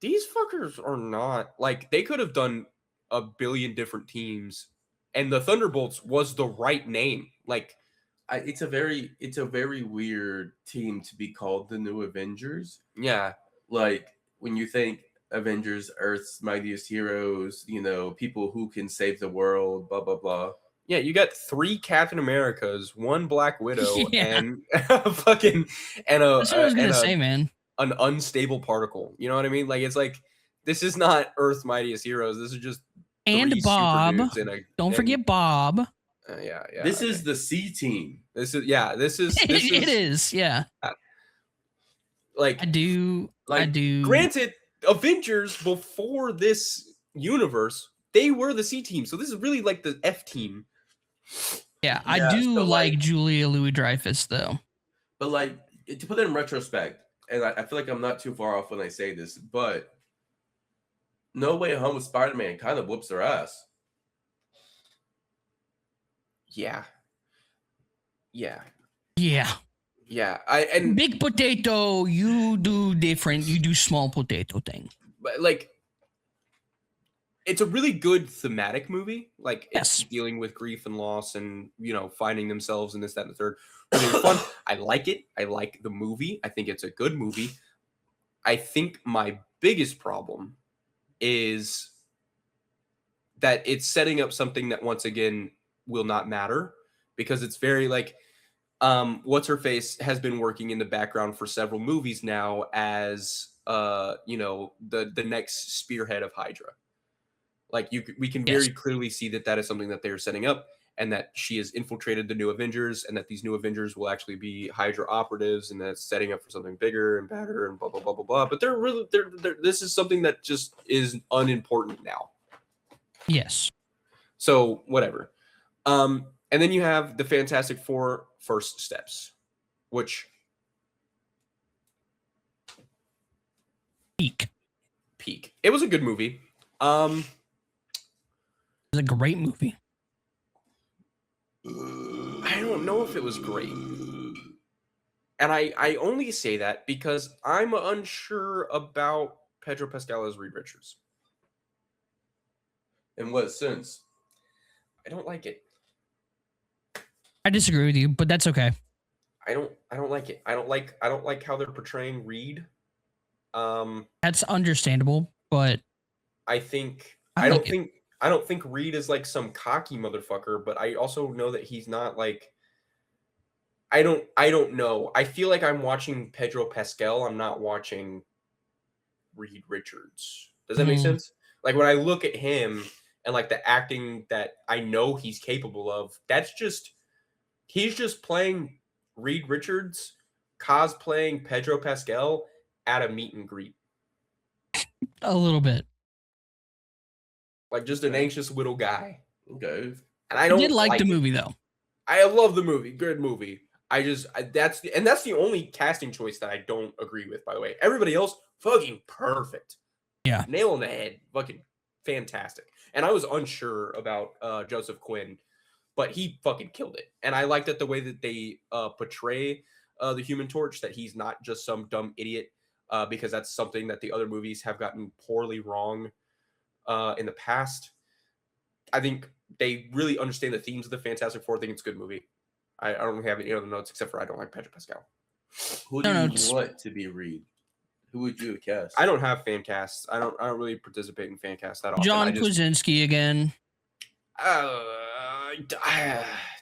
these fuckers are not like they could have done a billion different teams, and the Thunderbolts was the right name. Like, It's a very weird team to be called the New Avengers. yeah, Like when you think Avengers, Earth's mightiest heroes, people who can save the world, blah blah blah. yeah, you got 3 Captain Americas, 1 Black Widow, Yeah. and a fucking and a That's what I was gonna and say, man. an unstable particle. You know what I mean? Like, it's like this is not Earth's mightiest heroes. This is just And 3 Bob. super dudes in a, Don't forget Bob. yeah. This is the C team. This is It is, yeah. like I do. Granted, Avengers before this universe, they were the C team. So this is really like the F team. Yeah, I Yeah, do so, like Julia Louis-Dreyfus though. But like to put it in retrospect, and I feel like I'm not too far off when I say this, but No Way Home with Spider-Man kind of whoops their ass. Yeah. Yeah. Yeah. And Big potato, you do different. You do small potato thing. but like it's a really good thematic movie. Like, it's Yes. dealing with grief and loss and, finding themselves in this, that, and the third. Really fun. I like it. I like the movie. I think it's a good movie. I think my biggest problem is that it's setting up something that, once again, will not matter, because it's very like, what's her face has been working in the background for several movies now as the next spearhead of Hydra. Like, we can very clearly see that is something that they're setting up, and that she has infiltrated the New Avengers, and that these New Avengers will actually be Hydra operatives, and that's setting up for something bigger and better and blah blah blah blah blah. But this is something that just is unimportant now. Yes. So whatever. And then you have the Fantastic Four First Steps, which Peak. It was a good movie. It was a great movie. I don't know if it was great. And I only say that because I'm unsure about Pedro Pascal as Reed Richards. In what sense? I don't like it. I disagree with you, but that's okay. I don't like it. I don't like how they're portraying Reed. That's understandable, but I think I I like don't think Reed is like some cocky motherfucker, but I also know that he's not like I don't know. I feel like I'm watching Pedro Pascal. I'm not watching Reed Richards. Does that make sense? Like, when I look at him and like the acting that I know he's capable of, he's just playing Reed Richards, cosplaying Pedro Pascal at a meet and greet. a little bit. Like, just an anxious little guy. Okay. And I I don't did like the it. movie though. I love the movie. Good movie. That's the only casting choice that I don't agree with, by the way. Everybody else, fucking perfect. Yeah. Nail on the head. Fucking fantastic. And I was unsure about Joseph Quinn, but he fucking killed it. And I liked that the way that they portray the Human Torch, that he's not just some dumb idiot, because that's something that the other movies have gotten poorly wrong in the past. I think they really understand the themes of the Fantastic Four. I think it's a good movie. I don't have any other notes except for I don't like Pedro Pascal. Who do you want to be Reed? Who would you cast? I don't have fan casts. I don't really participate in fan casts that often. John Krasinski again.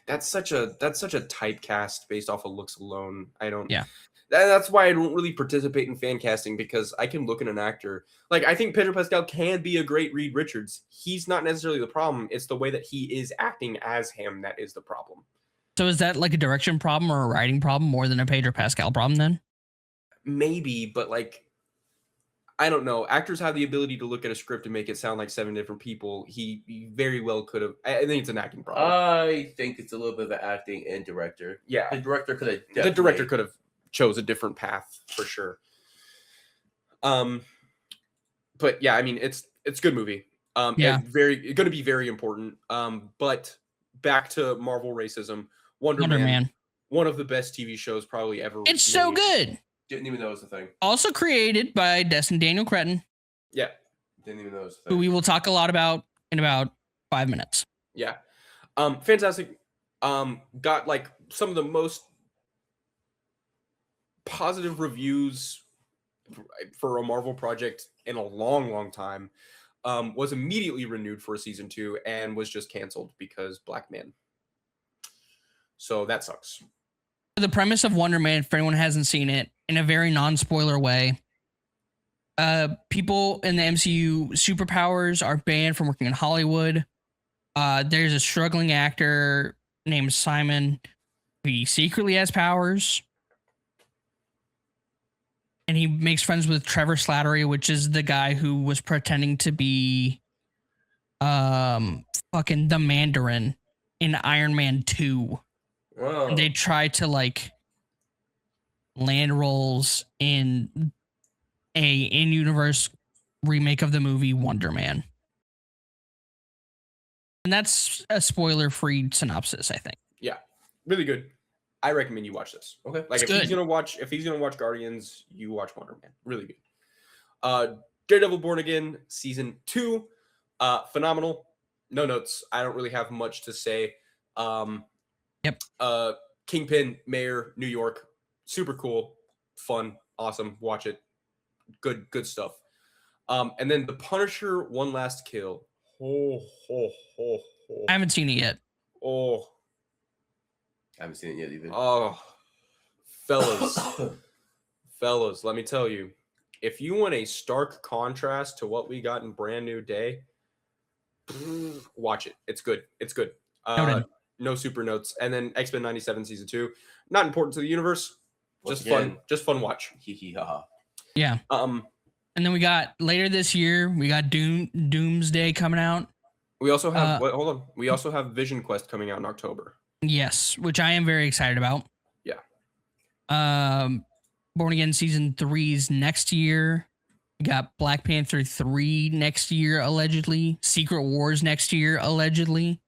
That's such a typecast based off of looks alone. I don't. Yeah. That's why I don't really participate in fan casting, because I can look at an actor. Like, I think Pedro Pascal can be a great Reed Richards. He's not necessarily the problem. It's the way that he is acting as him that is the problem. So is that like a direction problem or a writing problem more than a Pedro Pascal problem then? Maybe, but like, I don't know. Actors have the ability to look at a script and make it sound like 7 different people. He very well could have. I think it's an acting problem. I think it's a little bit of acting and director. Yeah. The director could have. The director could have chose a different path for sure. But yeah, I mean, it's a good movie. Yeah. Going to be very important. But back to Marvel racism. Wonder Man, one of the best TV shows probably ever. It's so good. Didn't even know it was a thing. Also created by Destin Daniel Cretton. Yeah. Didn't even know it was a Who thing. we will talk a lot about in about 5 minutes. Yeah. Fantastic. Got like some of the most positive reviews for a Marvel project in a long time. Was immediately renewed for a season 2 and was just canceled because Black Man. So that sucks. The premise of Wonder Man, if anyone hasn't seen it, in a very non-spoiler way, people in the MCU superpowers are banned from working in Hollywood. There's a struggling actor named Simon. He secretly has powers. And he makes friends with Trevor Slattery, which is the guy who was pretending to be fucking the Mandarin in Iron Man 2. Wow. And they try to like land roles in a in-universe remake of the movie Wonder Man. And that's a spoiler-free synopsis, I think. Yeah. Really good. I recommend you watch this. Okay. Like, It's if he's gonna watch Guardians, you watch Wonder Man. Really good. Daredevil Born Again season 2, phenomenal. No notes. I don't really have much to say. Yep. Kingpin, Mayor, New York, super cool, fun, awesome. Watch it. Good stuff. And then The Punisher, One Last Kill. I haven't seen it yet. Oh. I haven't seen it yet either. Oh, fellas, let me tell you, if you want a stark contrast to what we got in Brand New Day, watch it. It's good. No super notes. And then X-Men 97 season 2, not important to the universe. Just fun watch. Hee hee ha ha. Yeah. And then we got later this year, we got Doomsday coming out. We also have hold on. We also have Vision Quest coming out in October. Yes, which I am very excited about. Yeah. Born Again season 3's next year. We got Black Panther 3 next year, allegedly. Secret Wars next year, allegedly.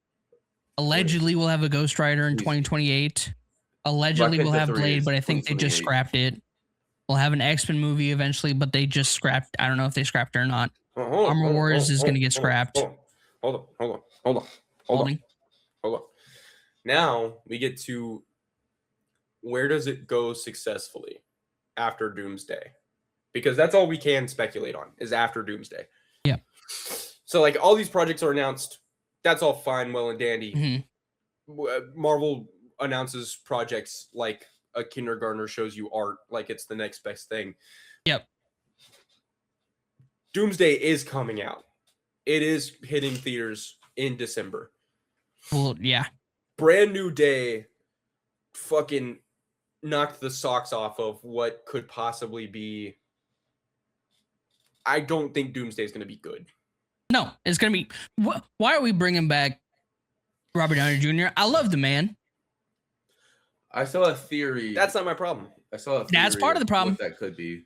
Allegedly, we'll have a Ghost Rider in 2028. Allegedly, we'll have Blade, but I think they just scrapped it. We'll have an X-Men movie eventually, but they just scrapped. I don't know if they scrapped it or not. Armor Wars is going to get scrapped. Hold on. Now we get to, where does it go successfully after Doomsday? Because that's all we can speculate on is after Doomsday. Yeah. So like all these projects are announced. That's all fine, well and dandy. Mm-hmm. Marvel announces projects like a kindergartner shows you art, like it's the next best thing. Yep. Doomsday is coming out. It is hitting theaters in December. Well, yeah. Brand New Day fucking knocked the socks off of what could possibly be. I don't think Doomsday is going to be good. No, it's going to be. Why are we bringing back Robert Downey Jr.? I love the man. I saw a theory. That's not my problem. I saw a theory. That's part of the problem. What that could be.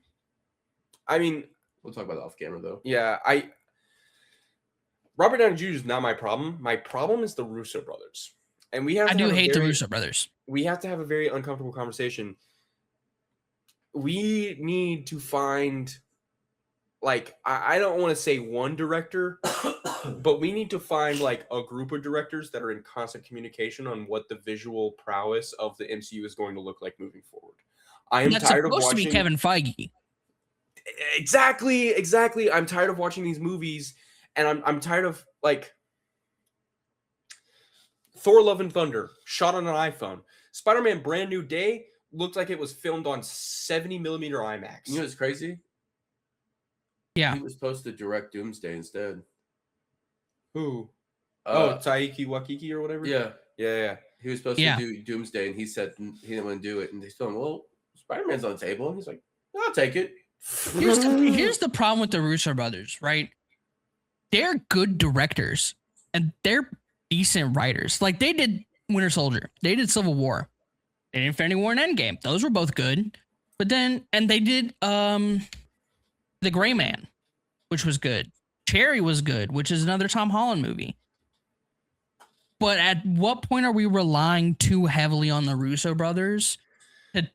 I mean, we'll talk about it off camera though. Yeah, Robert Downey Jr. is not my problem. My problem is the Russo brothers. And we have I do hate the Russo brothers. We have to have a very uncomfortable conversation. We need to find, like, I don't want to say one director, but we need to find like a group of directors that are in constant communication on what the visual prowess of the MCU is going to look like moving forward. I am tired of watching. That's supposed to be Kevin Feige. Exactly. I'm tired of watching these movies, and I'm tired of like Thor: Love and Thunder shot on an iPhone. Spider-Man: Brand New Day looked like it was filmed on 70mm IMAX. You know what's crazy? Yeah. He was supposed to direct Doomsday instead. Who? Uh, Taiki Wakiki or whatever. yeah. Yeah. He was supposed to do Doomsday, and he said he didn't want to do it. And they told him, "Well, Spider-Man's on the table," and he's like, "I'll take it." Here's the problem with the Russo brothers, right? They're good directors and they're decent writers. Like they did Winter Soldier, they did Civil War, they did Infinity War and Endgame. Those were both good. But then they did The Gray Man, which was good. Cherry was good, which is another Tom Holland movie. But at what point are we relying too heavily on the Russo brothers to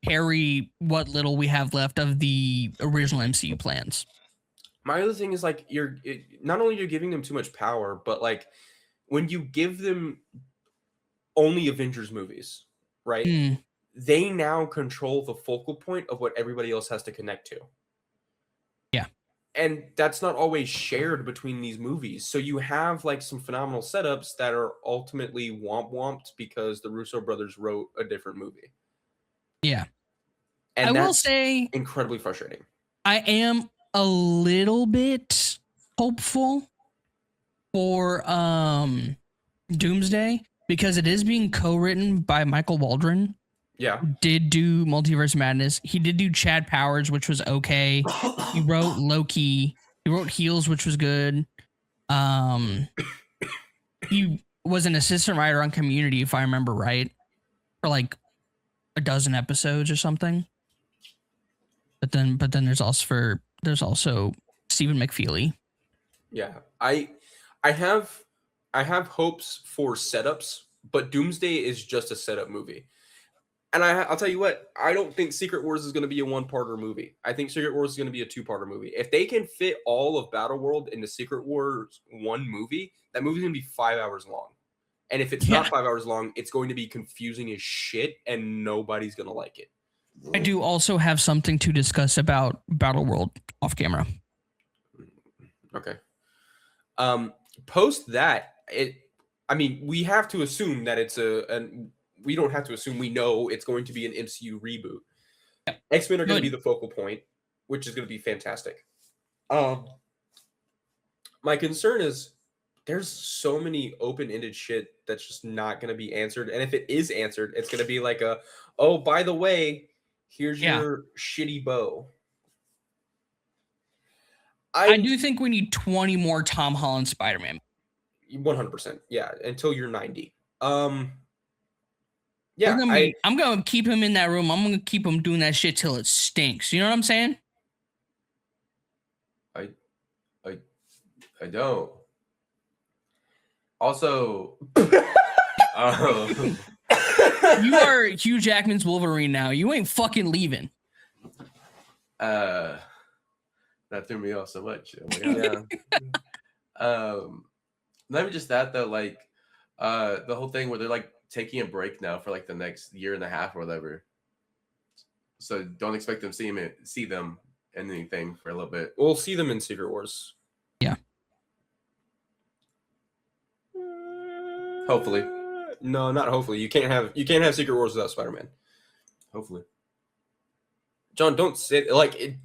carry what little we have left of the original MCU plans? My other thing is like not only you're giving them too much power, but like when you give them only Avengers movies, right? They now control the focal point of what everybody else has to connect to. Yeah. And that's not always shared between these movies. So you have like some phenomenal setups that are ultimately womp-womped because the Russo brothers wrote a different movie. Yeah. And I that's will say incredibly frustrating. I am a little bit hopeful for Doomsday because it is being co-written by Michael Waldron. Yeah. Who did do Multiverse Madness. He did do Chad Powers, which was okay. He wrote Loki. He wrote Heels, which was good. He was an assistant writer on Community, if I remember right, for like a dozen episodes or something. But then there's also Stephen McFeely. Yeah. I have hopes for setups, but Doomsday is just a setup movie. And I'll tell you what, I don't think Secret Wars is going to be a one-parter movie. I think Secret Wars is going to be a two-parter movie. If they can fit all of Battleworld into Secret Wars one movie, that movie's going to be 5 hours long. And if it's not 5 hours long, it's going to be confusing as shit, and nobody's going to like it. I do also have something to discuss about Battleworld off camera. Okay. Post that, we have to assume that it's we don't have to assume, we know it's going to be an MCU reboot. Yep. X-Men are going to be the focal point, which is going to be fantastic. My concern is there's so many open-ended shit that's just not going to be answered. And if it is answered, it's going to be like oh, by the way, here's your shitty bow. I do think we need 20 more Tom Holland Spider-Man. 100%. Yeah, until you're 90. Yeah, I'm going to keep him in that room. I'm going to keep him doing that shit till it stinks. You know what I'm saying? I don't. Also, you are Hugh Jackman's Wolverine now. You ain't fucking leaving. That threw me off so much. Oh my God. Yeah. Not even just that though, like the whole thing where they're like taking a break now for like the next year and a half or whatever. So don't expect them see them in anything for a little bit. We'll see them in Secret Wars. Yeah. Hopefully. No, not hopefully. You can't have Secret Wars without Spider-Man. Hopefully. John, don't sit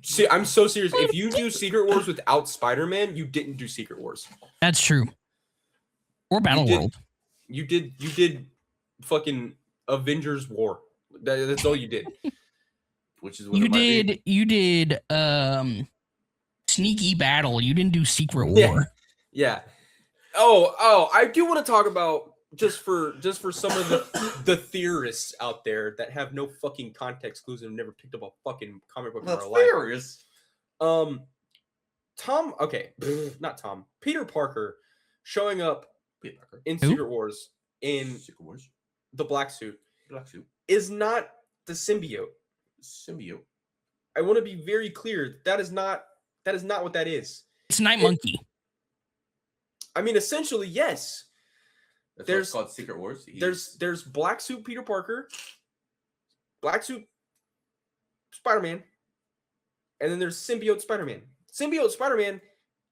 see, I'm so serious. If you do Secret Wars without Spider-Man, you didn't do Secret Wars. That's true. Or Battleworld. You did fucking Avengers War. That's all you did. Which is what you did Sneaky Battle. You didn't do Secret War. Yeah. Oh, I do want to talk about just for some of the theorists out there that have no fucking context clues and have never picked up a fucking comic book in their life. Theorists. Not Tom. Peter Parker showing up in Secret Wars in the black suit is not the symbiote. I want to be very clear. That is not what that is. It's Night Monkey. I mean, essentially, yes. There's called Secret Wars. There's black suit Peter Parker, black suit Spider-Man, and then there's symbiote Spider-Man. Symbiote Spider-Man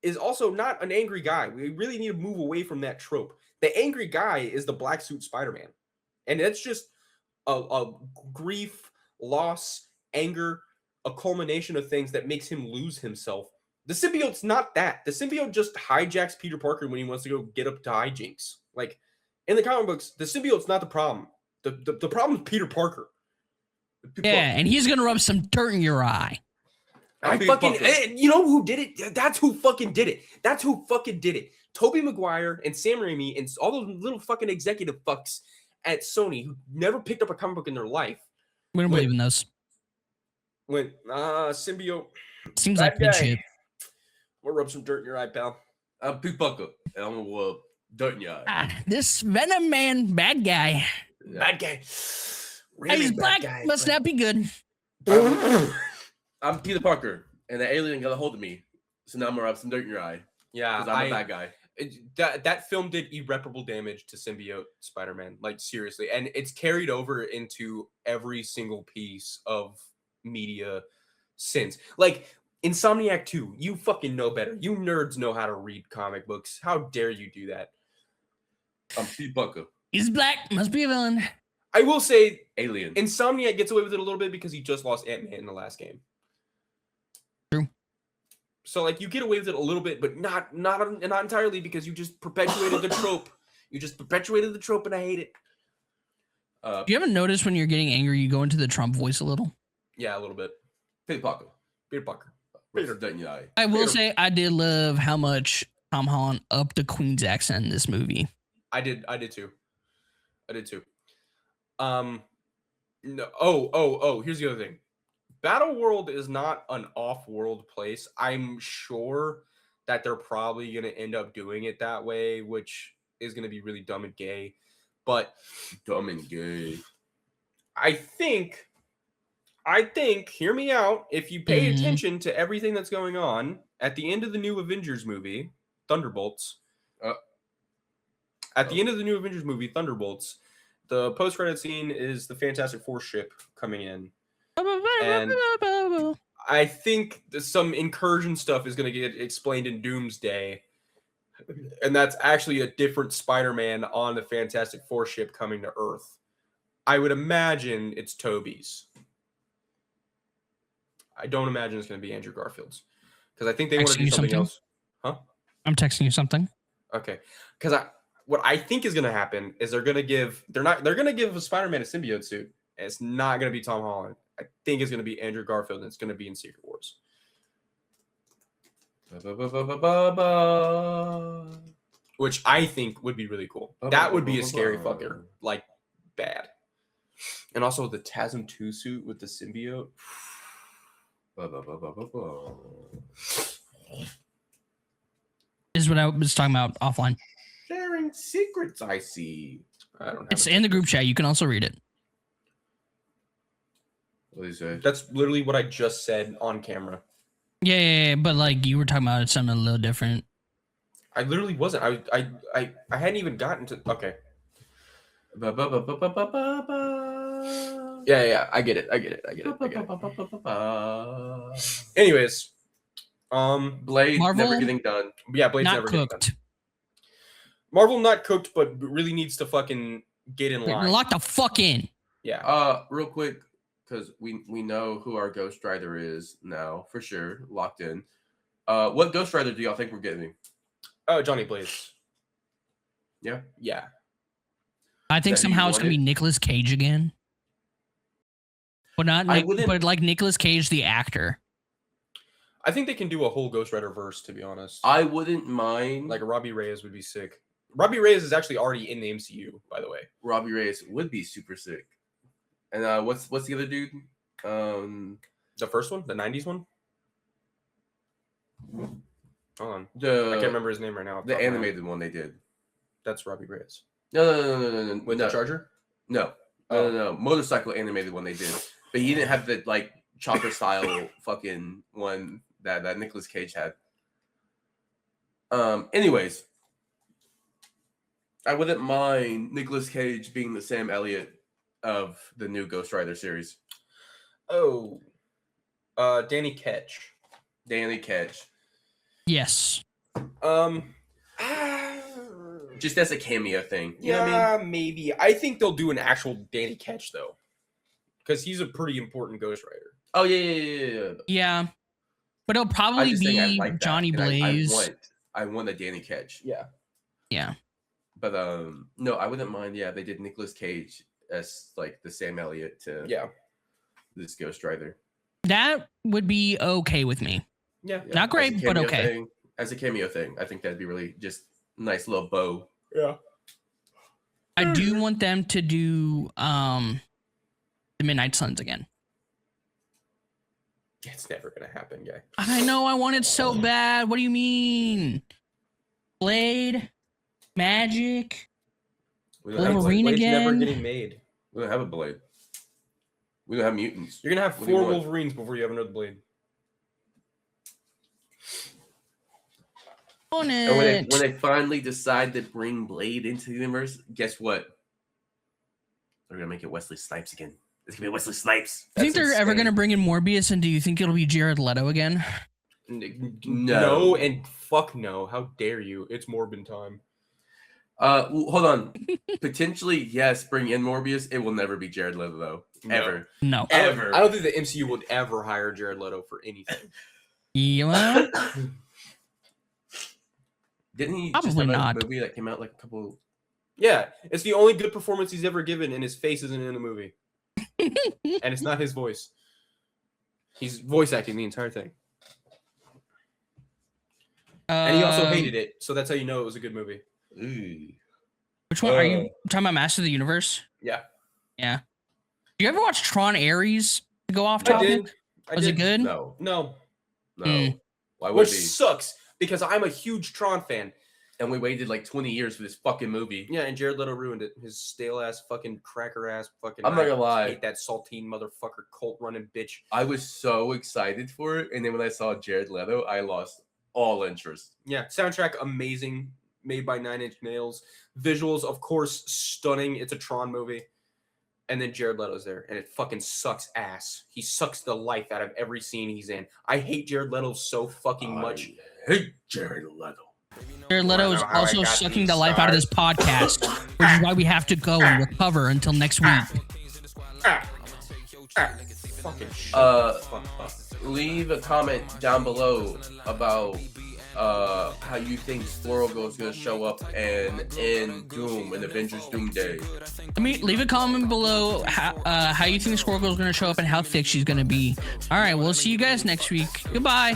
is also not an angry guy. We really need to move away from that trope. The angry guy is the black suit Spider-Man, and that's just a grief, loss, anger, a culmination of things that makes him lose himself. The symbiote's not that. The symbiote just hijacks Peter Parker when he wants to go get up to hijinks. Like in the comic books, the symbiote's not the problem. The problem is Peter Parker. Yeah, and he's gonna rub some dirt in your eye. I fucking, you know who did it? That's who fucking did it. That's who fucking did it. Tobey Maguire and Sam Raimi and all those little fucking executive fucks at Sony who never picked up a comic book in their life. We don't believe in those. When symbiote seems like good shit. We'll rub some dirt in your eye, pal. I'm Peter Parker, and I'm gonna rub dirt in your eye. This Venom Man, bad guy. Yeah. Bad guy. Really He's bad black. guy, Must but- not be good. I'm Peter Parker, and the alien got a hold of me, so now I'm gonna rub some dirt in your eye. Yeah, Because I'm a bad guy. That film did irreparable damage to symbiote Spider-Man, like seriously, and it's carried over into every single piece of media since. Like Insomniac 2, you fucking know better. You nerds know how to read comic books. How dare you do that? I'm Peter Parker, He's black. Must be a villain. I will say alien. Insomniac gets away with it a little bit because he just lost Ant-Man in the last game. True. So like you get away with it a little bit, but not entirely because you just perpetuated the trope. You just perpetuated the trope, and I hate it. You haven't noticed when you're getting angry, you go into the Trump voice a little? Yeah, a little bit. Peter Parker, Peter Parker. rub some dirt in your eye. I will Peter- say I did love how much Tom Holland upped the Queen's accent in this movie. I did too. No. Oh. Here's the other thing. Battle World is not an off-world place. I'm sure that they're probably gonna end up doing it that way, which is gonna be really dumb and gay. But Dumb and gay. I think, hear me out. If you pay attention to everything that's going on at the end of the new Avengers movie, Thunderbolts. At the end of the new Avengers movie, Thunderbolts, the post-credit scene is the Fantastic Four ship coming in. And I think some incursion stuff is going to get explained in Doomsday. And that's actually a different Spider-Man on the Fantastic Four ship coming to Earth. I would imagine it's Tobey's. I don't imagine it's going to be Andrew Garfield's. Because I think they want to do something else. Huh? I'm texting you something. Okay. Because what I think is going to happen is they're going to give a Spider-Man a symbiote suit. And it's not going to be Tom Holland. I think it's going to be Andrew Garfield, and it's going to be in Secret Wars. Which I think would be really cool. That would be a scary fucker. Like, bad. And also the TASM 2 suit with the symbiote. This is what I was talking about offline. Sharing secrets, I see. I don't have It's it. in the group chat. You can also read it. What do you say? That's literally what I just said on camera. Yeah, but like you were talking about something a little different. I literally wasn't. I hadn't even gotten to. Okay. Yeah. I get it. Anyways, Blade Marvel? never getting done. yeah, Blade's Not never getting done. cooked. Marvel not cooked, but really needs to fucking get in line. Lock the fuck in. Yeah. Real quick, because we know who our Ghost Rider is now for sure, locked in. What Ghost Rider do y'all think we're getting? Oh, Johnny Blaze. Yeah. Yeah. I think That you somehow it's gonna be wanted? Nicolas Cage again. But not I Nick, wouldn't- but like Nicolas Cage the actor. I think they can do a whole Ghost Rider verse, to be honest. I wouldn't mind. Like Robbie Reyes would be sick. Robbie Reyes is actually already in the MCU, by the way. Robbie Reyes would be super sick. And what's the other dude? The first one, the '90s one. Hold on, The I can't remember his name right now. off the top of my head. animated one they did. That's Robbie Reyes No. with the Charger. No. No. Motorcycle animated one they did, but he didn't have the like chopper style fucking one that Nicolas Cage had. Anyways, I wouldn't mind Nicolas Cage being the Sam Elliott of the new Ghost Rider series. Oh, Danny Ketch. Danny Ketch. Yes. Just as a cameo thing. You Yeah, know what I mean? maybe. I think they'll do an actual Danny Ketch though, because he's a pretty important Ghost Rider. Oh yeah. Yeah, but it'll I'm probably just saying I be like that, Johnny and Blaze. I want a Danny Ketch. Yeah. Yeah. But no, I wouldn't mind. Yeah, they did Nicolas Cage as like the Sam Elliott to this Ghost Rider. That would be okay with me. Yeah. Yeah, Not great, as a but cameo okay. thing- as a cameo thing, I think that'd be really just nice little bow. Yeah. I do want them to do the Midnight Suns again. It's never gonna happen, guy. I know I want it so bad. What do you mean? Blade, Magic, We don't have Wolverine Blade. Blade's never again. getting made. We don't have a Blade. We don't have mutants. You're gonna have What do you 4 want? Wolverines before you have another Blade. On And when it. they finally decide to bring Blade into the universe, guess what? They're gonna make it Wesley Snipes again. It's gonna be Wesley Snipes. Do you think That's they're ever insane. going to bring in Morbius, and do you think it'll be Jared Leto again? No, and fuck no. How dare you? It's Morbin time. Hold on. Potentially, yes, bring in Morbius. It will never be Jared Leto though. No. Ever. No. Ever. I don't think the MCU would ever hire Jared Leto for anything. Yeah. Didn't he Probably just have not. a movie that came out like a couple? Yeah, it's the only good performance he's ever given, and his face isn't in the movie. And it's not his voice. He's voice acting the entire thing. And he also hated it, so that's how you know it was a good movie. Ooh. Which one are you talking about? Master of the Universe? Yeah. Yeah. Do you ever watch Tron Ares? To go off I topic. did. Was it good? No. No. Mm. Why would Which it be? sucks, because I'm a huge Tron fan. And we waited like 20 years for this fucking movie. Yeah, and Jared Leto ruined it. His stale ass, fucking cracker ass, fucking. I'm not gonna I lie. hate that saltine motherfucker, cult running bitch. I was so excited for it, and then when I saw Jared Leto, I lost all interest. Yeah, soundtrack amazing, made by 9 Inch Nails. Visuals, of course, stunning. It's a Tron movie. And then Jared Leto's there, and it fucking sucks ass. He sucks the life out of every scene he's in. I hate Jared Leto so fucking much. I hate Jared Leto. Jared Leto is I know how I also got sucking these the life out of this podcast, which is why we have to go and recover until next week. Fucking shit. Fuck. Leave a comment down below about how you think Squirrel Girl is gonna show up in Doom in Avengers Doomsday. Let me leave a comment below how you think Squirrel Girl is going to show up and how thick she's going to be. All right, we'll see you guys next week. Goodbye.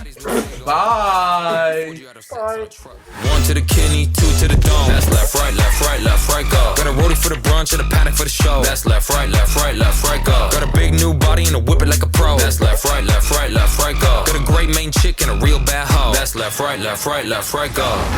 Bye. 1 to the kidney, 2 to the dome. That's left, right, go. Got a roadie for the brunch and a paddock for the show. That's left, right, go. Got a big new body and a whip it like a pro. That's left, right, go. Got a great main chick and a real bad hoe. That's left, right, go.